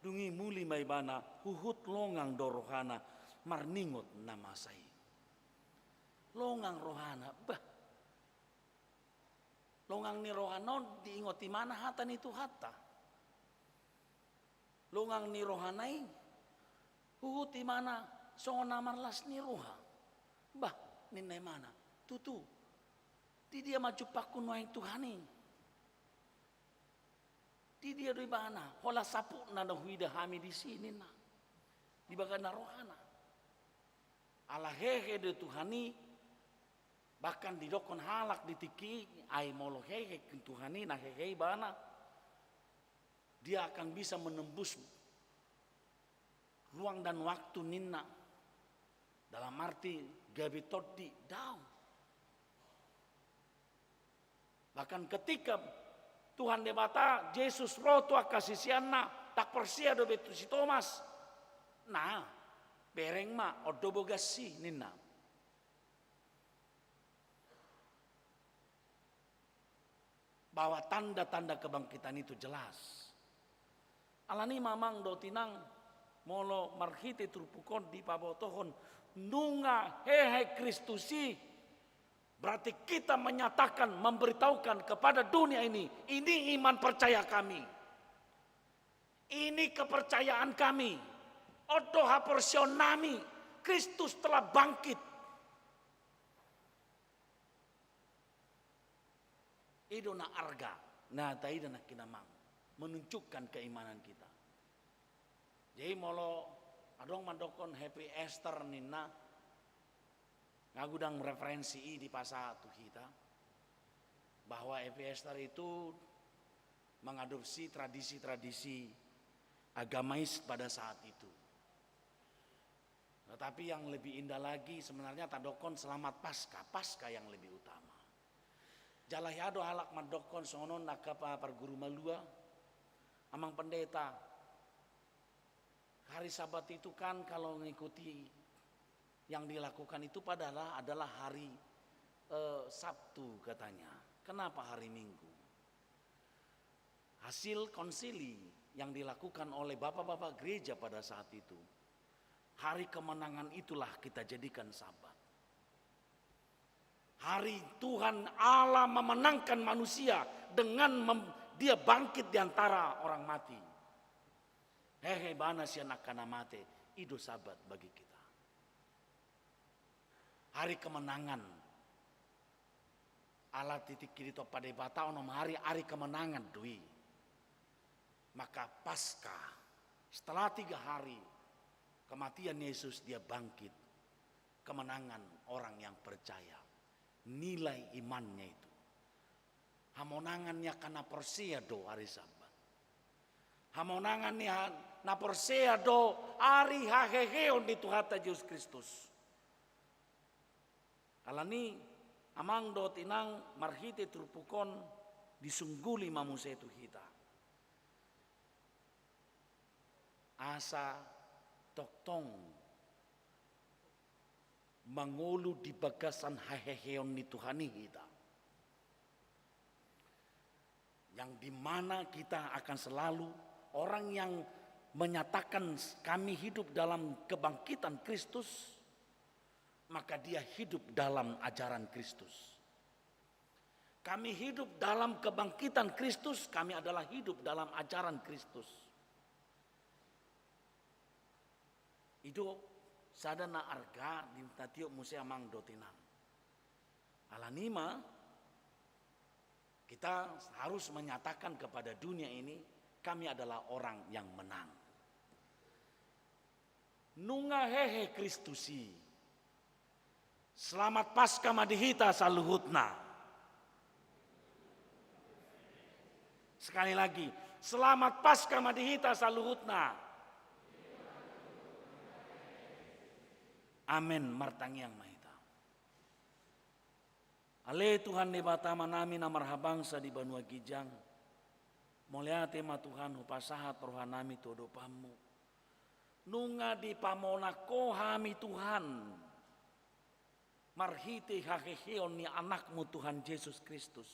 dungi muli maibana huhut longang dorohana marningot nama saya. Longang rohana. Bah. Longang ni rohana diingoti mana hata itu hata. Longang ni rohanai. Huhuti mana songona marlas ni roha. Bah. Ninay mana. Tutu. Di dia maju pakun wahing Tuhani. Di dia doi mana. Hola sapu na huida hami di sini na. Di bagana rohana. Allah hehe de Tuhani bahkan didokon halak ditiki ai molo hehe Tuhani nah hehe bana dia akan bisa menembus ruang dan waktu ninna dalam arti gabitodi dau bahkan ketika Tuhan debata Yesus roto kasisianna tak persia do betu si Thomas nah bereng ma odobo gasi nina. Bahwa tanda-tanda kebangkitan itu jelas. Alani mamang do tinang molo marhite turpukon di pabotohon nunga hehe Kristusi. Berarti kita menyatakan memberitahukan kepada dunia ini iman percaya kami. Ini kepercayaan kami. Odo haporsion nami, Kristus telah bangkit. Itu na arga, na taida na kinamang, menunjukkan keimanan kita. Jadi molo adong mandokon Happy Easter nina, ngagudang referensi di pasal tu kita, bahwa Happy Easter itu mengadopsi tradisi-tradisi agamais pada saat itu. Tetapi yang lebih indah lagi sebenarnya tadokon selamat Pasca yang lebih utama. Jalayado halak madokon sonon nakapa perguru malua, amang pendeta. Hari Sabat itu kan kalau mengikuti yang dilakukan itu adalah hari Sabtu katanya. Kenapa hari Minggu? Hasil konsili yang dilakukan oleh bapak-bapak gereja pada saat itu. Hari kemenangan itulah kita jadikan Sabat. Hari Tuhan Allah memenangkan manusia dengan dia bangkit di antara orang mati. Hehe bana sianak kana mate, itu Sabat bagi kita. Hari kemenangan. Allah titik kiri to pada bata onom hari kemenangan dui. Maka Pasca setelah 3 hari Kematian Yesus dia bangkit. Kemenangan orang yang percaya. Nilai imannya itu. Hamonangannya karena persia do hari Sabat. Hamonangannya na persia do hari haheheon di Tuhan Yesus Kristus. Alani amang do tinang marhite trupukon disungguli mamusia itu kita. Asa toktong mangolu di bagasan haheheon ni Tuhani kita. Yang dimana kita akan selalu orang yang menyatakan kami hidup dalam kebangkitan Kristus, maka dia hidup dalam ajaran Kristus. Kami hidup dalam kebangkitan Kristus, kami adalah hidup dalam ajaran Kristus. Itu sadana arga di tatio musea mang dotinang. Alanima kita harus menyatakan kepada dunia ini kami adalah orang yang menang. Nunga hehe Kristusi. Selamat Paskah madihita saluhutna. Sekali lagi, selamat Paskah madihita saluhutna. Amin martangiang mahita. Ale Tuhan di batama nami na marhabangsa di Banua Gijang. Mulia tema Tuhan hupasahat rohan nami todo pamu. Nunga di pamona kohami Tuhan. Marhiti hakeheon ni anakmu Tuhan Yesus Kristus.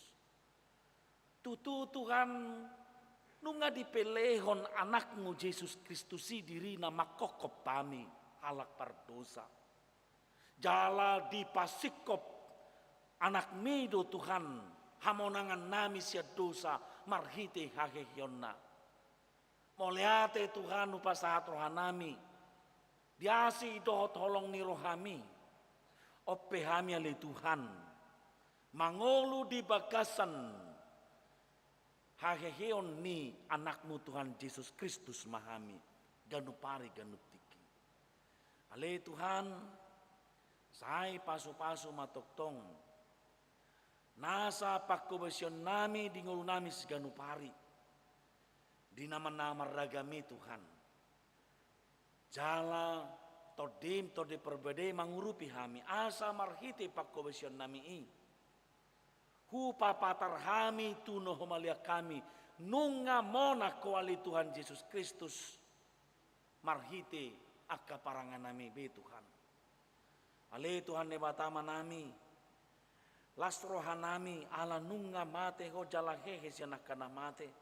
Tutu Tuhan nunga di pelehon anakmu Yesus Kristusi diri nama kokop pami halak pardosa. Jala di pasikop anak mido Tuhan hamonangan nami sia dosa marhite hakehionna. Moliate Tuhan upasahat rohanami. Diasi dohot holong ni rohami. Ope hami ale Tuhan. Mangolu di bagasan hakehion ni anakmu Tuhan Yesus Kristus mahami. Ganupari ganuptiki. Ale Tuhan. Sai pasu-pasu matoktong. Nasa pakkobesion nami di ngulu nami seganupari. Di nama-nama ragami Tuhan. Jala todim tode perbedai mangurupi hami. Asa marhite pakkobesion nami i. Hupa patar hami tuno homalia kami. Nunga mona kuali Tuhan Yesus Kristus. Marhite akka parangan nami be Tuhan. Ale Tuhan ne batama nami. Lasrohan nami ala nunga mate ho jalahehe sianak kana mate.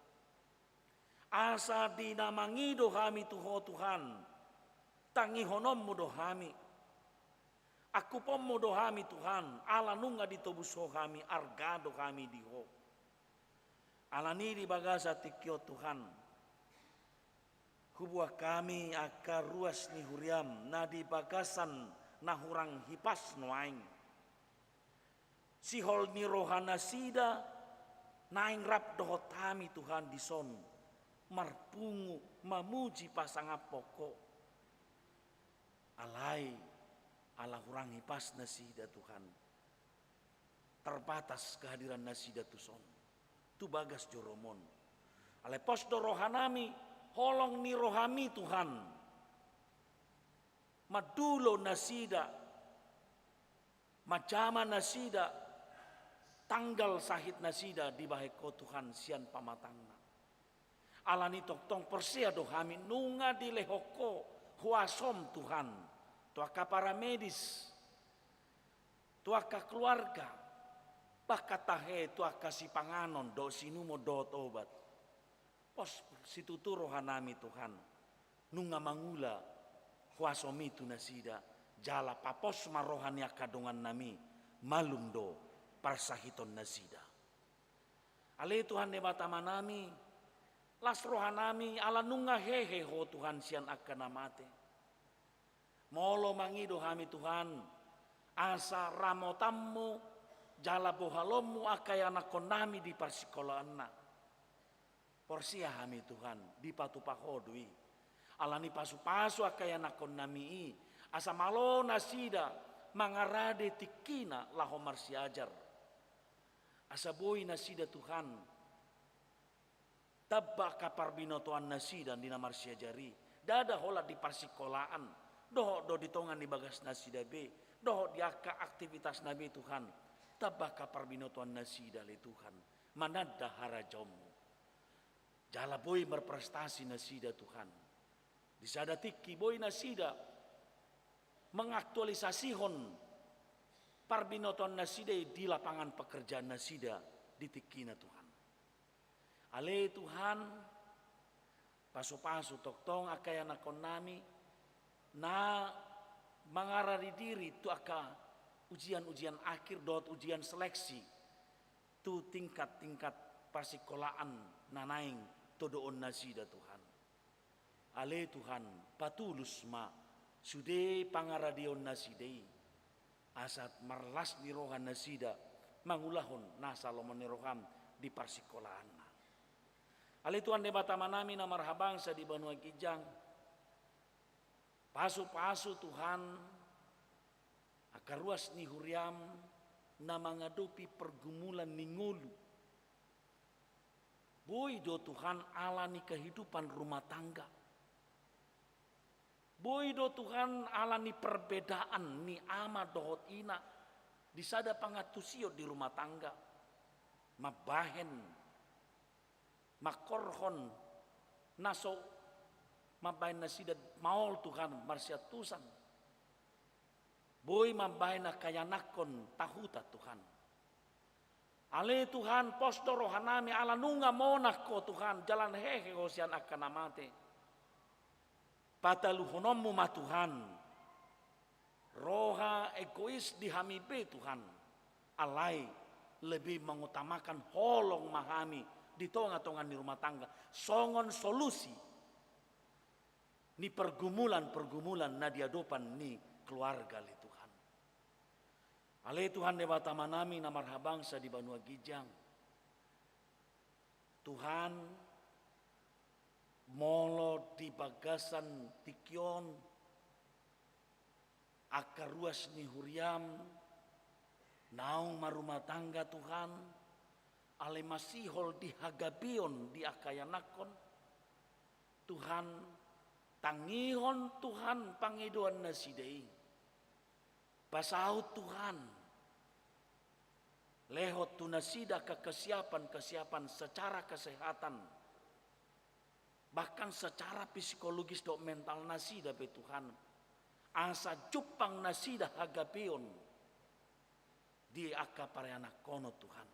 Asa dinamangido kami tuho Tuhan. Tangi honom mudo kami. Aku pom mudo kami Tuhan. Ala nunga ditobuso kami argado kami diho. Ala ni di bagasa tikyo Tuhan. Hubuah kami akar ruas ni huriam na di bagasan nahurang hipas noaing. Sihol ni rohana sida naing rap dohot kami Tuhan dison. Marpungu mamuji pasanga poko. Alai ala hurang hipas nasida Tuhan. Terbatas kehadiran nasida tuson. Tu bagas joromon. Ale posdo rohanami holong ni rohami Tuhan. Madulo nasida, macama nasida, tanggal sahid nasida di baheko Tuhan sian pamatangna. Alani toktong persia dohami nunga di lehoko huasom Tuhan. Tuaka para medis, tuaka keluarga, bakatahe tuaka si panganon do sinumo do obat. Pos situtu rohanami Tuhan, nunga mangula. Huasomi tu nasida jala papos marohan ya kadongan nami malumdo parsahiton nasida. Ale Tuhan ne batama nami las rohanami ala nunga hehe ho Tuhan sian akana mate. Molo mangido hami Tuhan asa ramotammu jala bohalomu akayana konami di parsikolaanna. Porsia hami Tuhan di patupahodui. Alani pasu-pasu akaya nakon nami asa malo nasida mangarade tikina laho marsiajar. Asa boy nasida Tuhan tabba kaparbinotoan nasida dina marsiajari. Dada hola di parsikolaan, doho do ditongan di bagas nasida be, doho di aktivitas nabi Tuhan. Tabba kaparbinotoan nasida le Tuhan. Manada harajomu. Jala boy berprestasi nasida Tuhan. Di sada tiki boy nasida mengaktualisasihon parbinoton nasida di lapangan pekerjaan nasida di tikina Tuhan. Ale Tuhan pasu-pasu toktong akaya nakon nami na mangarari diri tu aka ujian-ujian akhir dot ujian seleksi tu tingkat-tingkat pasikolaan nanaing todoon nasida Tuhan. Ale Tuhan patulus ma sude pangaradion nasidei asat marlas nirohan nasida mangulahon nasa lomon niroham di parsikolaan. Ale Tuhan debata manami na marhabang sa di Banua Kijang. Pasu-pasu Tuhan akaruas ni huriam na menghadapi pergumulan ningolu. Boy do Tuhan alani kehidupan rumah tangga. Boy do Tuhan alani perbedaan ni ama dohot ina di sada pangatusio di rumah tangga. Mabahen, makorhon, naso mabahen nasidat maol Tuhan marsiatusan. Boy mabahen na kayanakon tahuta Tuhan. Ale Tuhan posto rohanami ala nunga monak ko Tuhan jalan hehe hosian akan amate. Pataluhonommu ma Tuhan. Roha egois dihamibe Tuhan. Alai lebih mengutamakan holong mahami di tonga-tongan di rumah tangga. Songon solusi. Ni pergumulan-pergumulan na diadopan ni keluarga li Tuhan. Ale Tuhan debata manami na marhabangsa di Banua Kijang. Tuhan molo di bagasan tikion akaruas ni huriam naung marumah tangga Tuhan ale masihol di hagabion di akayanakon Tuhan tangihon Tuhan pangiduan nasidei pasaut Tuhan lehot tunasida kesiapan secara kesehatan bahkan secara psikologis do mental nasida be Tuhan asa jupang nasida hagapion di akapareanak kono Tuhan.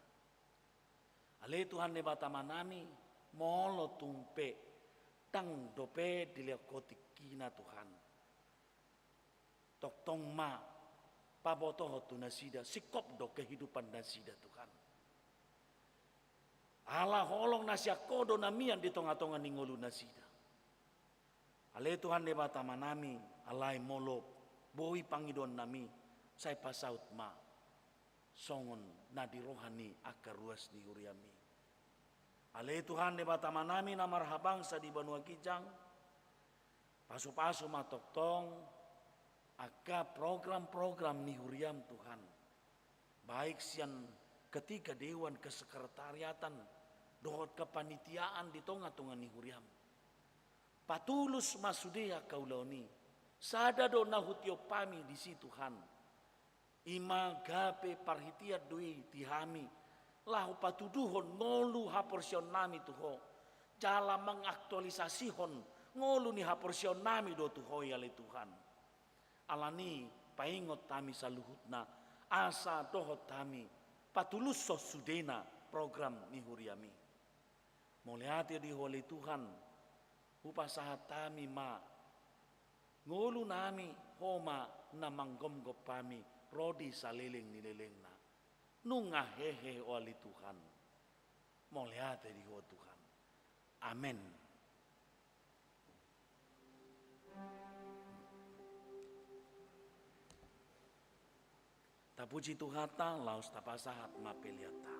Ale Tuhan debata manami molo tumpe tang dope diliakotik kina Tuhan. Tok tong ma pabotoho tu nasida sikop do kehidupan nasida Tuhan. Allah holong nasia kodo namian di tonga-tonga ningolu nasida. Ale Tuhan debata manami alai molop boi pangidon nami sai pasaut ma songon nadi rohani akaruas di uriami. Ale Tuhan debata manami na marhabangsa di Banua Kijang pasu-pasu matoktong aka program-program ni huriam Tuhan. Baik sian ketika Dewan Kesekretariatan dohot kepanitiaan di tonga-tonga ni huriam. Patulus masudea kauloni. Sada do nahutio pami di situ Tuhan. Ima gape parhitiat dui tihami. Lahu patuduhon ngolu haporsion nami tuho. Jala mengaktualisasihon ngolu ni haporsion nami do tuho yale Tuhan. Alani paingot tami saluhutna asa dohot tami patulus sosudena program ni huriami. Muliati di holi Tuhan upasahat tami ma ngulu nami homa na manggomgop pami rodi saliling nililingna nunga hehe oli Tuhan. Muliati di ho Tuhan. Amin. Tapuji Tuhata laus tapasahat mapeliata.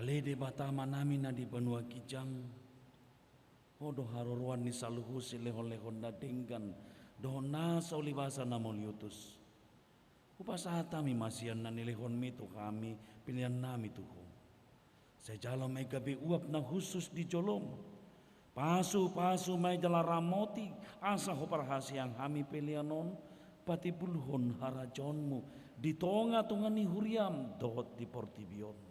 Alede batama nami na di banua kijang. Hodo haruruan ni saluhu silehon-lehon na denggan. Dohon nasa ulibasa na moliutus. Upasahata mi masian na nilehon mitu kami pilihan nami tuho. Sejalo may gabi uap na khusus di jolom. Pasu-pasu may jalaramoti asa ho parhasiang kami pilihanon. Pati buluhon harajonmu di tonga-tonga ni huriam dohot di portibion.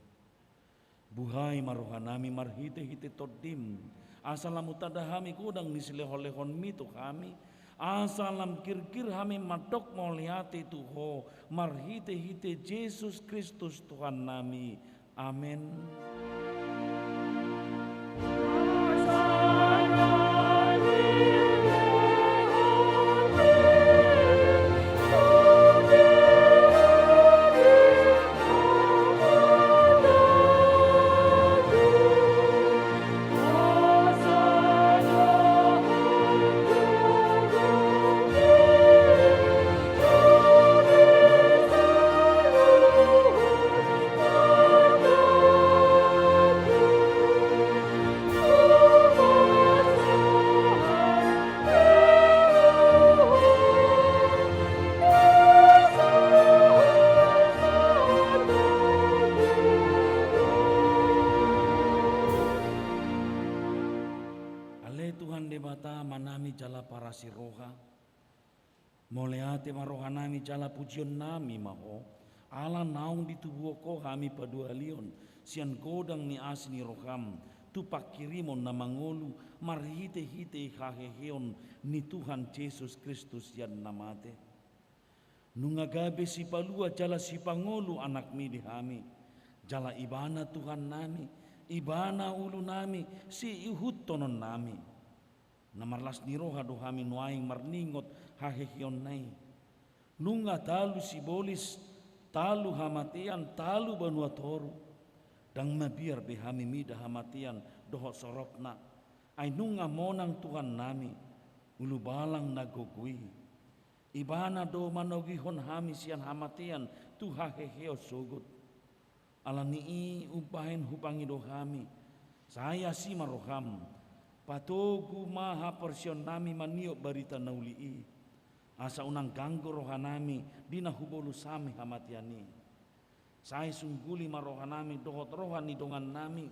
Buhay marohanami marhite-hite todim. Asalam utadahami kudang nisilehon-lehon mitu kami. Asalam kir-kir kami madok moliate tuho. Marhite-hite Yesus Kristus Tuhan nami. Amin. Moleate marohanami jala pujion nami maho ala naung ditubuh ko kami padua lion sian godang ni asni roham tupak kirimon na mangolu marhite-hite haheheon ni Tuhan Yesus Kristus yan namate nungagabe si palua jala si pangolu anak mi di hami jala ibana Tuhan nami ibana ulu nami si ihut tonon nami namarlas ni roha dohami nuaing marningot hahehion nai nunga talu sibolis talu hamatian talu banua toru dang mabiar behami mida hamatian dohot sorokna ai nunga monang Tuhan nami ulu balang nagogui ibana do manogihon hami sian hamatian tu haheheo sogut alani upahin hupangi dohami saya si maroham patogu maha persion nami maniok barita naulii asa unang ganggo rohanami dina hubolu sami hamatiani saya sungguli marohanami dohot rohani dongan nami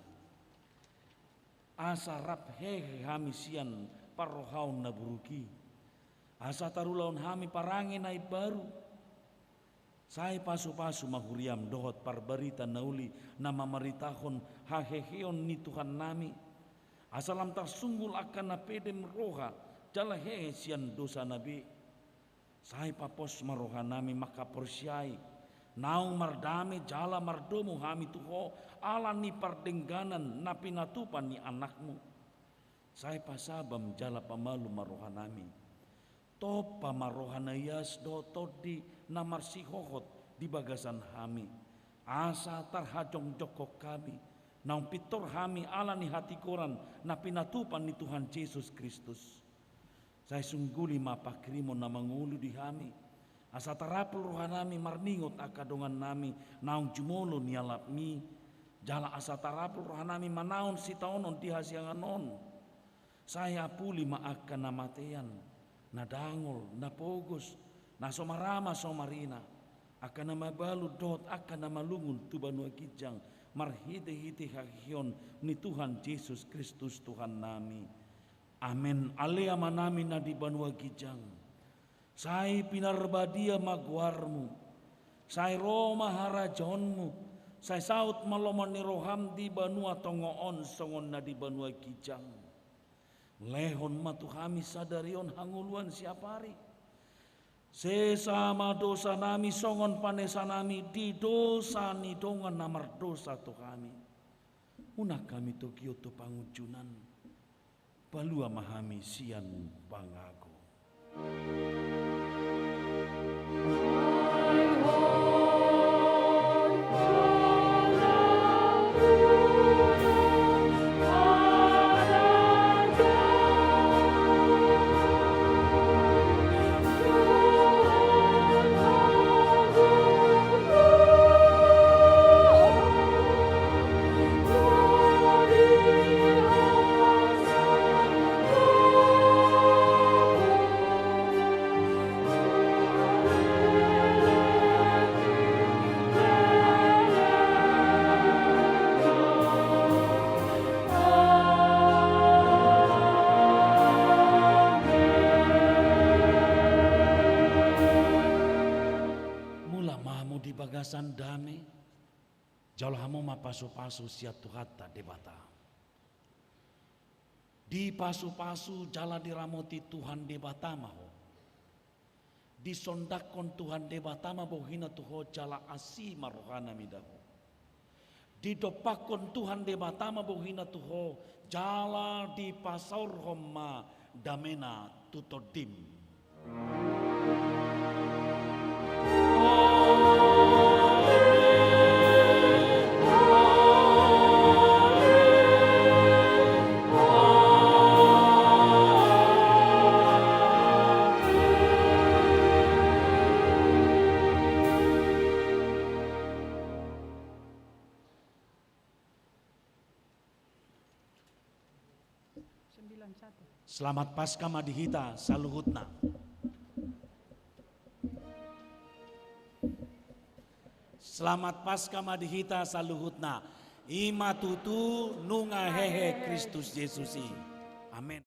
asa rap hehe hami sian parrohaun na buruki asa tarulaun hami parangi nai baru saya pasu-pasu mahuriam dohot parbarita nauli nama maritahon haheheon ni Tuhan nami asalam tersunggul akan napedem roha jala hehe sian dosa nabi saya papos marohanami maka persyai naung mardame jala mardomu hami tuho ala ni pardengganan napi natupan ni anakmu saya pasabam jala pamalu marohanami topa marohanayas do todi namar sihohot di bagasan hami asa tarhajong jokok kami naung pitor hami ala ni hati koran na pinatupan ni Tuhan Yesus Kristus. Saya sungguli mapakrimo na mangulu di hami. Asa tarapul rohanami marningot akadongan nami naung jumolo ni alapmi. Jala asa tarapul rohanami manaon si taonon di hasianganon. Saya puli maakan na matean, na dangol, na pogos, na somarama somarina. Akan na mabalu dot akan na malungun tubanua kijang. Marhite-hite hakion ni Tuhan Yesus Kristus Tuhan nami. Amen. Alea manami na di banua kijang. Sai pinarbadia magwarmu. Sai roma harajonmu. Sai saut maloman ni roham di banua tongoon songon na di banua kijang. Lehon matuhami sadarion hanguluan siapari. Sesama dosa nami songon panesa nami di dosa ni dongan namar dosa to kami. Una kami to kyoto pangujunan. Palua mahami sian pangago. bagasan dame, jauh hamo mapasu-pasu siat tuhata debata. Di pasu-pasu jala diramoti Tuhan debata maho. Di sondakon Tuhan debata ma bohina tuho jala asi marohana midaho. Di dopakon Tuhan debata ma bohina tuho jala di pasaur homa damena tutodim. Selamat Paskah Madihita saluhutna. Selamat Paskah Madihita saluhutna. Ima tutu nunga hehe Kristus Yesusi. Amin.